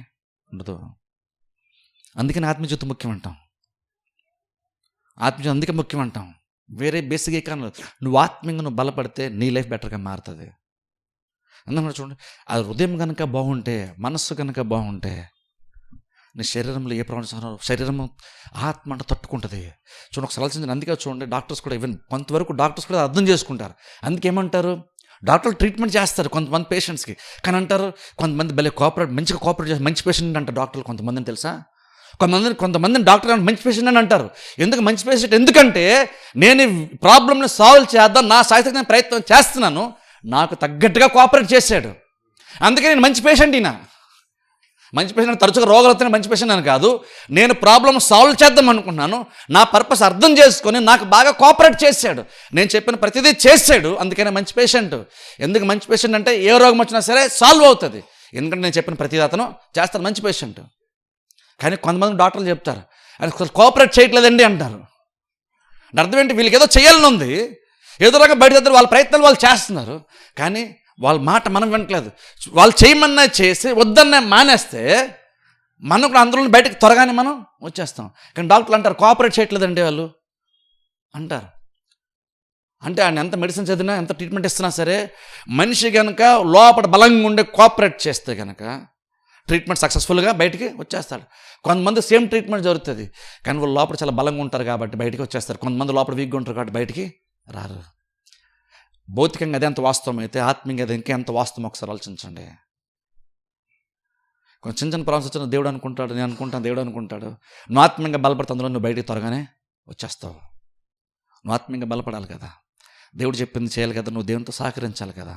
ఉండదు. అందుకని ఆత్మీయ జీవితం ముఖ్యం అంటాం. ఆత్మీయ అందుకే ముఖ్యం అంటాం, వేరే బేసిక్ కాదు. నువ్వు ఆత్మీయంగా నువ్వు బలపడితే నీ లైఫ్ బెటర్గా మారుతుంది. అందుకని చూడండి, ఆ హృదయం కనుక బాగుంటే, మనస్సు కనుక బాగుంటే నీ శరీరంలో ఏ ప్రాబ్లమ్స్ శరీరం ఆత్మ అంటే తట్టుకుంటుంది. చూడండి ఒకసారి ఆలోచించండి. అందుకే చూడండి డాక్టర్స్ కూడా ఈవెన్ కొంతవరకు డాక్టర్స్ కూడా అర్థం చేసుకుంటారు. అందుకేమంటారు, డాక్టర్లు ట్రీట్మెంట్ చేస్తారు కొంతమంది పేషెంట్స్కి, కానీ అంటారు కొంతమంది భలే మంచిగా కోఆపరేట్ చేస్తారు, మంచి పేషెంట్ అంటారు డాక్టర్లు. కొంతమందిని తెలుసా, కొంతమందిని డాక్టర్ మంచి పేషెంట్ అని అంటారు. ఎందుకు మంచి పేషెంట్? ఎందుకంటే నేను ప్రాబ్లమ్ని సాల్వ్ చేద్దాం నా సాయశక్తి నేను ప్రయత్నం చేస్తున్నాను, నాకు తగ్గట్టుగా కోఆపరేట్ చేశాడు, అందుకే నేను మంచి పేషెంట్. ఈయన మంచి పేషెంట్ తరచుగా రోగాలు వస్తేనే మంచి పేషెంట్ అని కాదు, నేను ప్రాబ్లమ్ సాల్వ్ చేద్దాం అనుకున్నాను, నా పర్పస్ అర్థం చేసుకొని నాకు బాగా కోఆపరేట్ చేశాడు, నేను చెప్పిన ప్రతిదీ చేశాడు, అందుకనే మంచి పేషెంట్. ఎందుకు మంచి పేషెంట్ అంటే ఏ రోగం వచ్చినా సరే సాల్వ్ అవుతుంది, ఎందుకంటే నేను చెప్పిన ప్రతిదీ అతను చేస్తాను, మంచి పేషెంట్. కానీ కొంతమంది డాక్టర్లు చెప్తారు అది కోఆపరేట్ చేయట్లేదండి అంటారు. అర్థం ఏంటి, వీళ్ళకి ఏదో చేయాలని ఉంది, ఏదో రకంగా బయట వాళ్ళ ప్రయత్నాలు వాళ్ళు చేస్తున్నారు, కానీ వాళ్ళ మాట మనం వినట్లేదు. వాళ్ళు చేయమన్నా చేసి వద్దన్నా మానేస్తే మనం కూడా అందులో బయటకు త్వరగానే మనం వచ్చేస్తాం. కానీ డాక్టర్లు అంటారు కోఆపరేట్ చేయట్లేదండి వాళ్ళు అంటారు. అంటే ఆయన ఎంత మెడిసిన్ చదివినా ఎంత ట్రీట్మెంట్ ఇస్తున్నా సరే మనిషి కనుక లోపల బలంగా ఉండే కోఆపరేట్ చేస్తే కనుక ట్రీట్మెంట్ సక్సెస్ఫుల్గా బయటికి వచ్చేస్తాడు. కొంతమంది సేమ్ ట్రీట్మెంట్ జరుగుతుంది, కానీ వాళ్ళు లోపల చాలా బలంగా ఉంటారు కాబట్టి బయటికి వచ్చేస్తారు. కొంతమంది లోపల వీక్గా ఉంటారు కాబట్టి బయటికి రారు. భౌతికంగా అదే ఎంత వాస్తవం అయితే ఆత్మీయంగా అది ఇంకెంత వాస్తవం ఒకసారి ఆలోచించండి. కొంచెం చిన్న ప్రాబ్లమ్స్ వచ్చిన దేవుడు అనుకుంటాడు, నేను అనుకుంటాను దేవుడు అనుకుంటాడు, నువ్వు ఆత్మీయంగా బలపడితే అందులో నువ్వు బయటికి త్వరగానే వచ్చేస్తావు. నువ్వు ఆత్మీయంగా బలపడాలి కదా, దేవుడు చెప్పింది చేయాలి కదా, నువ్వు దేవునితో సహకరించాలి కదా.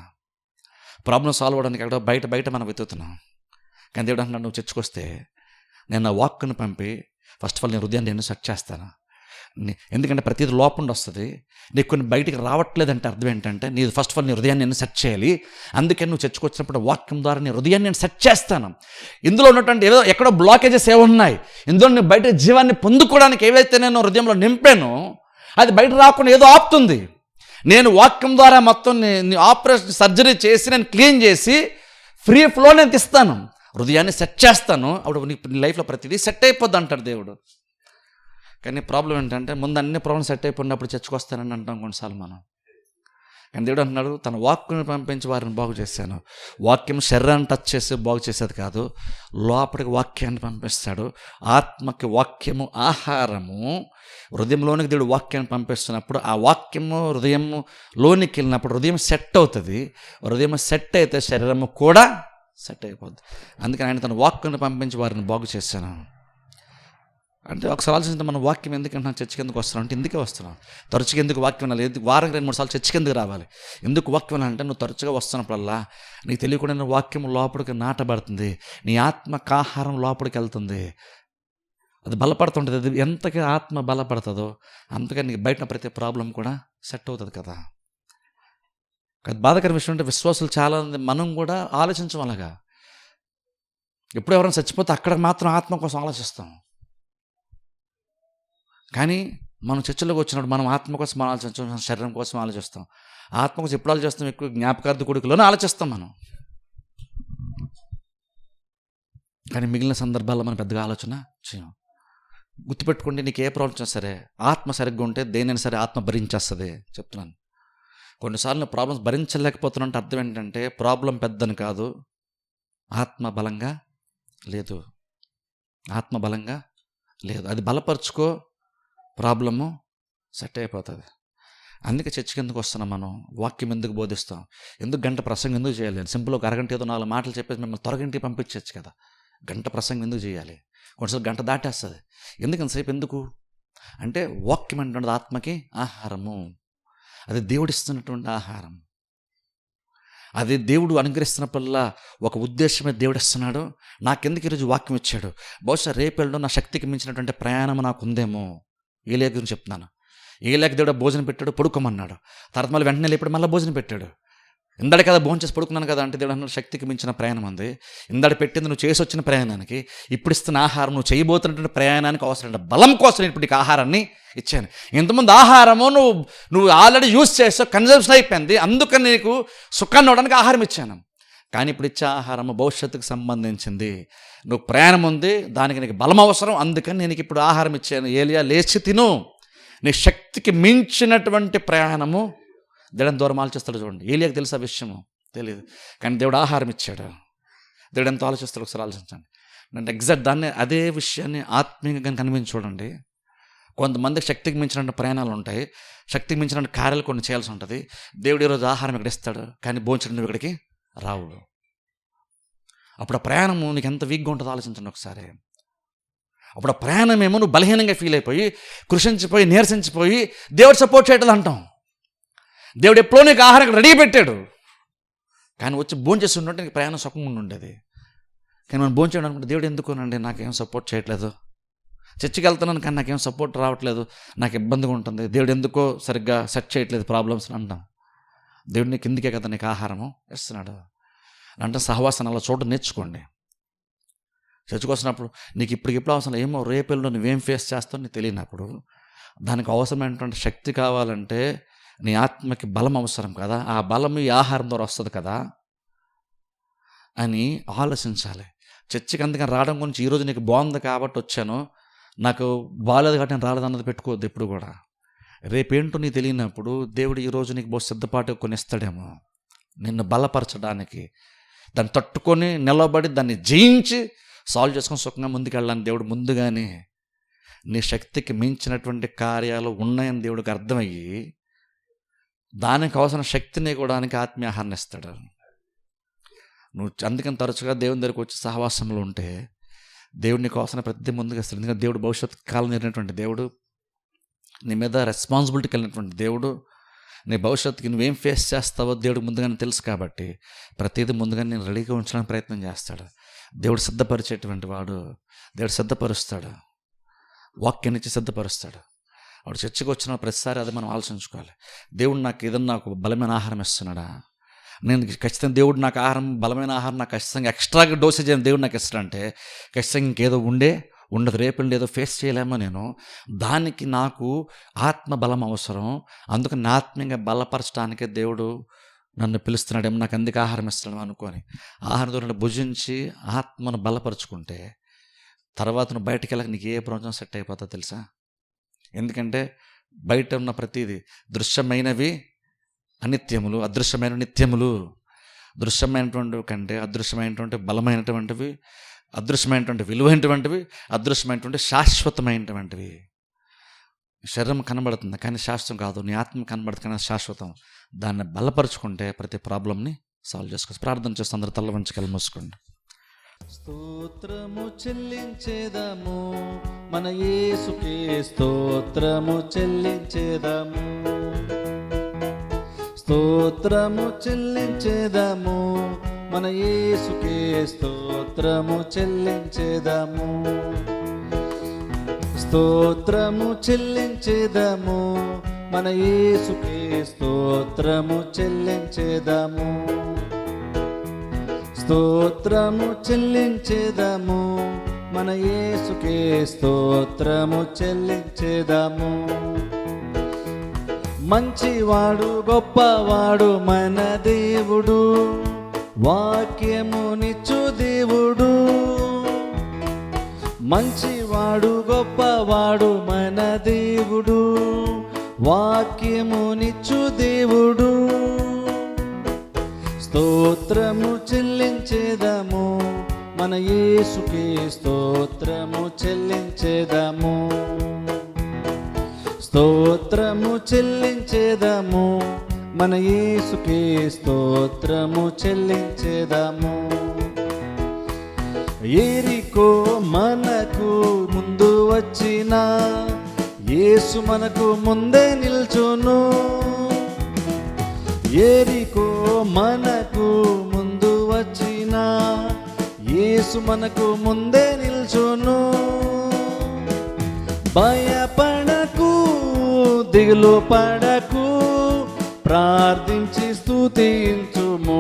ప్రాబ్లం సాల్వ్ అవ్వడానికి ఎక్కడో బయట మనం వెతుకుతున్నాం. కానీ దేవుడు అంటున్నాడు, నువ్వు చర్చకొస్తే నేను నా వాక్ను పంపి ఫస్ట్ ఆఫ్ ఆల్ నేను హృదయాన్ని నేను సెట్ చేస్తాను. ఎందుకంటే ప్రతిదీ లోపల నుండి వస్తుంది. నీకు కొన్ని బయటికి రావట్లేదంటే అర్థం ఏంటంటే నీ ఫస్ట్ ఆఫ్ ఆల్ నీ హృదయాన్ని నేను సెట్ చేయాలి. అందుకని నువ్వు చర్చకొచ్చినప్పుడు వాక్యం ద్వారా నీ హృదయాన్ని నేను సెట్ చేస్తాను. ఇందులో ఉన్నటువంటి ఏదో ఎక్కడో బ్లాకేజెస్ ఉన్నాయి, ఇందులో నేను బయట జీవాన్ని పొందుకోవడానికి ఏవైతే నేను హృదయంలో నింపానో అది బయట రాకుండా ఏదో ఆపుతుంది. నేను వాక్యం ద్వారా మొత్తం ఆపరేషన్ సర్జరీ చేసి నేను క్లీన్ చేసి ఫ్రీ ఫ్లో నేను ఇస్తాను, హృదయాన్ని సెట్ చేస్తాను. అప్పుడు నీ లైఫ్లో ప్రతిదీ సెట్ అయిపోద్ది అంటాడు దేవుడు. కానీ ప్రాబ్లం ఏంటంటే ముందు అన్ని ప్రాబ్లమ్స్ సెట్ అయిపోయినప్పుడు చర్చకొస్తానని అంటాం కొన్నిసార్లు మనం. కానీ దేవుడు అంటున్నాడు, తన వాక్యను పంపించి వారిని బాగు చేశాను. వాక్యం శరీరాన్ని టచ్ చేసి బాగు చేసేది కాదు, లోపలికి వాక్యాన్ని పంపిస్తాడు. ఆత్మకి వాక్యము ఆహారము. హృదయంలోనికి దేవుడు వాక్యాన్ని పంపిస్తున్నప్పుడు ఆ వాక్యము హృదయంలోనికి వెళ్ళినప్పుడు హృదయం సెట్ అవుతుంది. హృదయం సెట్ అయితే శరీరము కూడా సెట్ అయిపోద్ది. అందుకని ఆయన తన వాక్యను పంపించి వారిని బాగు చేశాను. అంటే ఒకసారి ఆలోచించిన మనం వాక్యం ఎందుకంటే చర్చకి ఎందుకు వస్తున్నాం అంటే ఇందుకే వస్తున్నాం. తరచుగా ఎందుకు వాక్యం వినాలి, ఎందుకు వారానికి 2-3 సార్లు చర్చకి ఎందుకు రావాలి, ఎందుకు వాక్యం వినాలంటే నువ్వు తరచుగా వస్తున్నప్పుడల్లా నీకు తెలియకుండా వాక్యం లోపలికి నాటబడుతుంది, నీ ఆత్మకు ఆహారం లోపలికి వెళ్తుంది, అది బలపడుతుంటుంది. అది ఎంతగా ఆత్మ బలపడుతుందో అంతగా నీకు బయట ప్రతి ప్రాబ్లం కూడా సెట్ అవుతుంది కదా. బాధాకర విషయం అంటే విశ్వాసులు చాలామంది మనం కూడా ఆలోచించం అలాగా. ఎప్పుడు ఎవరైనా చచ్చిపోతే అక్కడ మాత్రం ఆత్మ కోసం ఆలోచిస్తాం. కానీ మనం చర్చలోకి వచ్చినప్పుడు మనం ఆత్మ కోసం ఆలోచించాం, శరీరం కోసం ఆలోచిస్తాం. ఆత్మ కోసం ఎప్పుడు ఆలోచిస్తాం? ఎక్కువ జ్ఞాపకార్థ కొడుకులోనే ఆలోచిస్తాం మనం. కానీ మిగిలిన సందర్భాల్లో మనం పెద్దగా ఆలోచన చేయం. గుర్తుపెట్టుకోండి, నీకు ఏ ప్రాబ్లం వచ్చినా సరే ఆత్మ సరిగ్గా ఉంటే దేనైనా సరే ఆత్మ భరించేస్తుంది. చెప్తున్నాను, కొన్నిసార్లు ప్రాబ్లమ్స్ భరించలేకపోతున్నా అంటే అర్థం ఏంటంటే ప్రాబ్లం పెద్దని కాదు, ఆత్మ బలంగా లేదు. ఆత్మ బలంగా లేదు. అది బలపరుచుకో, ప్రాబ్లము సెట్ అయిపోతుంది. అందుకే చర్చకి ఎందుకు వస్తున్నాం మనం, వాక్యం ఎందుకు బోధిస్తాం, ఎందుకు గంట ప్రసంగం ఎందుకు చేయాలి? సింపుల్గా ఒక అరగంట ఏదో 4 మాటలు చెప్పేసి మిమ్మల్ని త్వరగంటికి పంపించవచ్చు కదా. గంట ప్రసంగం ఎందుకు చేయాలి? కొన్నిసార్లు గంట దాటేస్తుంది. ఎందుకు అంతసేపు ఎందుకు అంటే వాక్యం అంటే ఆత్మకి ఆహారము. అది దేవుడిస్తున్నటువంటి ఆహారం. అది దేవుడు అనుగ్రహిస్తున్నప్పుడల్లా ఒక ఉద్దేశమే దేవుడు ఇస్తున్నాడు. నాకెందుకు ఈరోజు వాక్యం ఇచ్చాడు? బహుశా రేపెళ్ళలో నా శక్తికి మించినటువంటి ప్రయాణం నాకు ఉందేమో. ఏలియా గురించి చెప్తున్నాను. ఏలియాకి దేవుడు భోజనం పెట్టాడు, పడుకోమన్నాడు. తర్వాత మళ్ళీ వెంటనే లేపాడు, మళ్ళీ భోజనం పెట్టాడు. ఇందడి కదా భోజనం చేసి పడుకున్నాను కదా అంటే దేవుడు అన్నాడు, శక్తికి మించిన ప్రయాణం ఉంది. ఇందడి పెట్టింది నువ్వు చేసి వచ్చిన ప్రయాణానికి, ఇప్పుడు ఇస్తున్న ఆహారం నువ్వు చేయబోతున్నటువంటి ప్రయాణానికి అవసరం. బలం కోసం ఇప్పుడు నీకు ఆహారాన్ని ఇచ్చాను. ఇంతకుముందు ఆహారము నువ్వు ఆల్రెడీ యూజ్ చేసావు, కన్జంప్షన్ అయిపోయింది, అందుకని నీకు సుఖాన్ని ఇవ్వడానికి ఆహారం ఇచ్చాను. కానీ ఇప్పుడు ఇచ్చే ఆహారము భవిష్యత్తుకు సంబంధించింది. నువ్వు ప్రయాణం ఉంది, దానికి నీకు బలం అవసరం, అందుకని నేను ఇప్పుడు ఆహారం ఇచ్చాను. ఏలియా లేచి తిను. నీ శక్తికి మించినటువంటి ప్రయాణము దేవుని దూరం ఆలోచిస్తాడు. చూడండి, ఏలియాకి తెలుసు ఆ విషయము? తెలియదు. కానీ దేవుడు ఆహారం ఇచ్చాడు. దేవుడు ఎంత ఆలోచిస్తాడు ఒకసారి ఆలోచించండి. నేను ఎగ్జాక్ట్ అదే విషయాన్ని ఆత్మీయంగా కానీ కనిపించి చూడండి. కొంతమందికి శక్తికి మించినటువంటి ప్రయాణాలు ఉంటాయి, శక్తికి మించిన కార్యాలు కొన్ని చేయాల్సి ఉంటుంది. దేవుడు ఈరోజు ఆహారం ఇక్కడ ఇస్తాడు, కానీ భోంచడం నువ్వు ఇక్కడికి రావు. అప్పుడు ఆ ప్రయాణము నీకు ఎంత వీక్గా ఉంటుందో ఆలోచించండి ఒకసారి. అప్పుడు ఆ ప్రయాణం ఏమో నువ్వు బలహీనంగా ఫీల్ అయిపోయి, కృషించిపోయి, నీరసించిపోయి దేవుడు సపోర్ట్ చేయట్లేదు అంటాం. దేవుడు ఎప్పుడో నీకు ఆహారం రెడీ పెట్టాడు, కానీ వచ్చి భోంచేసి ఉంటే నీకు ప్రయాణం సుఖంగా ఉండేది. కానీ మనం భోంచేయడం అనుకుంటే దేవుడు ఎందుకోనండి నాకేం సపోర్ట్ చేయట్లేదు, చర్చికి వెళ్తున్నాను కానీ నాకేం సపోర్ట్ రావట్లేదు, నాకు ఇబ్బందిగా ఉంటుంది, దేవుడు ఎందుకో సరిగ్గా సెట్ చేయట్లేదు ప్రాబ్లమ్స్ అంటాం. దేవుడు నీకు కిందికే కదా నీకు ఆహారము ఇస్తున్నాడు అంటే సహవాసాన్ని అలా చోటు నేర్చుకోండి. చర్చకు వస్తున్నప్పుడు నీకు ఇప్పటికిప్పుడు అవసరం ఏమో, రేపెల్లో నువ్వేం ఫేస్ చేస్తావు నీకు తెలియనప్పుడు దానికి అవసరమైనటువంటి శక్తి కావాలంటే నీ ఆత్మకి బలం అవసరం కదా. ఆ బలం ఈ ఆహారం ద్వారా వస్తుంది కదా అని ఆలోచించాలి. చర్చికి అందుకని రావడం గురించి ఈరోజు నీకు బాగుంది కాబట్టి వచ్చాను, నాకు బాగాలేదు కాబట్టి నేను రాలేదన్నది పెట్టుకోవద్దు ఎప్పుడు కూడా. రేపేంటో నీకు తెలియనప్పుడు దేవుడు ఈరోజు నీకు బహు సిద్ధపాటు కొనిస్తాడేమో నిన్ను బలపరచడానికి, దాన్ని తట్టుకొని నిలబడి దాన్ని జయించి సాల్వ్ చేసుకొని సుఖంగా ముందుకెళ్ళాలని దేవుడు ముందుగానే నీ శక్తికి మించినటువంటి కార్యాలు ఉన్నాయని దేవుడికి అర్థమయ్యి దానికి అవసరం శక్తిని ఇవ్వడానికి ఆత్మీయ ఆహారాన్ని ఇస్తాడు. నువ్వు అందుకని తరచుగా దేవుని దగ్గరికి వచ్చి సహవాసంలో ఉంటే దేవుడు నీకు అవసరం ప్రతి ముందుగా ఇస్తాడు. ఎందుకంటే దేవుడు భవిష్యత్ కాలం జరిగినటువంటి దేవుడు. నీ మీద రెస్పాన్సిబిలిటీ కలిగినటువంటి దేవుడు, నీ భవిష్యత్తుకి నువ్వేం ఫేస్ చేస్తావో దేవుడు ముందుగానే తెలుసు కాబట్టి ప్రతిదీ ముందుగానే నేను రెడీగా ఉంచడానికి ప్రయత్నం చేస్తాడు. దేవుడు సిద్ధపరిచేటువంటి వాడు. దేవుడు సిద్ధపరుస్తాడు, వాక్యాన్ని ఇచ్చి సిద్ధపరుస్తాడు. వాడు చర్చకు వచ్చిన ప్రతిసారి అది మనం ఆలోచించుకోవాలి. దేవుడు నాకు ఏదన్నా ఒక బలమైన ఆహారం ఇస్తున్నాడా? నేను ఖచ్చితంగా దేవుడు నాకు ఆహారం, బలమైన ఆహారం నాకు ఖచ్చితంగా ఎక్స్ట్రాగా డోసేజ్ అయిన దేవుడు నాకు ఇస్తాడంటే ఖచ్చితంగా ఇంకేదో ఉండదు. రేపు ఏదో ఫేస్ చేయలేమో నేను. దానికి నాకు ఆత్మ బలం అవసరం. అందుకని ఆత్మీయంగా బలపరచడానికే దేవుడు నన్ను పిలుస్తున్నాడేమో, నాకు అందుకు ఆహారం ఇస్తున్నాడు అనుకొని ఆహారం దూరంలో భుజించి ఆత్మను బలపరుచుకుంటే తర్వాత నువ్వు బయటికి వెళ్ళక నీకు ఏ ప్రపంచం సెట్ అయిపోతుందో తెలుసా? ఎందుకంటే బయట ఉన్న ప్రతిదీ దృశ్యమైనవి అనిత్యములు, అదృశ్యమైన నిత్యములు. దృశ్యమైనటువంటి కంటే అదృశ్యమైనటువంటి బలమైనటువంటివి, అదృశ్యమైనటువంటి విలువైనటువంటివి, అదృశ్యమైనటువంటి శాశ్వతమైనటువంటివి. శరీరం కనబడుతుంది కానీ శాశ్వతం కాదు. నీ ఆత్మ కనబడుతుంది కానీ శాశ్వతం. దాన్ని బలపరుచుకుంటే ప్రతి ప్రాబ్లంని సాల్వ్ చేసుకోవచ్చు. ప్రార్థన చేస్తే అందరూ తల్ల వంచుకెళ్ళి మూసుకోండి. స్తోత్రము చెల్లించేదము మన యేసుకే, స్తోత్రము చెల్లించేదము, స్తోత్రము చెల్లించేదము మన యేసుకే, స్తోత్రము చెల్లించేదము, స్తోత్రము చెల్లించేదము మన యేసుకే, స్తోత్రము చెల్లించేదము, స్తోత్రము చెల్లించేదము మన యేసుకే, స్తోత్రము చెల్లించేదము. మంచివాడు గొప్పవాడు మన దేవుడు, వాక్యమునిచ్చు దేవుడు. మంచివాడు గొప్పవాడు మన దేవుడు, వాక్యమునిచ్చు దేవుడు. స్తోత్రము చెల్లించేదము మన యేసుకే, స్తోత్రము చెల్లించేదము, స్తోత్రము చెల్లించేదము మన యేసుకే, స్తోత్రము చెల్లించేదము. యెరికో మనకు ముందు వచ్చిన యేసు మనకు ముందే నిల్చును. యెరికో మనకు ముందు వచ్చిన యేసు మనకు ముందే నిల్చును. భయపడకు, దిగులు పడకు, ప్రార్థించి స్తుతించుము.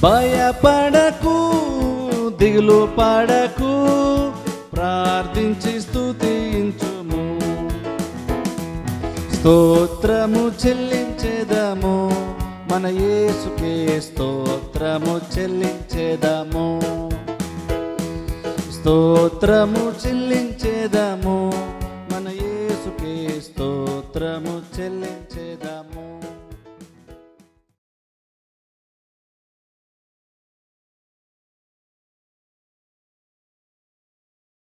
భయపడకు, దిగులు పడకు, ప్రార్థించి స్తుతించుము. స్తోత్రము చెల్లించేదము మన యేసుకే, స్తోత్రము చెల్లించేదము, స్తోత్రము చెల్లించేదము మన యేసుకే, స్తోత్రము చెల్లించేదము.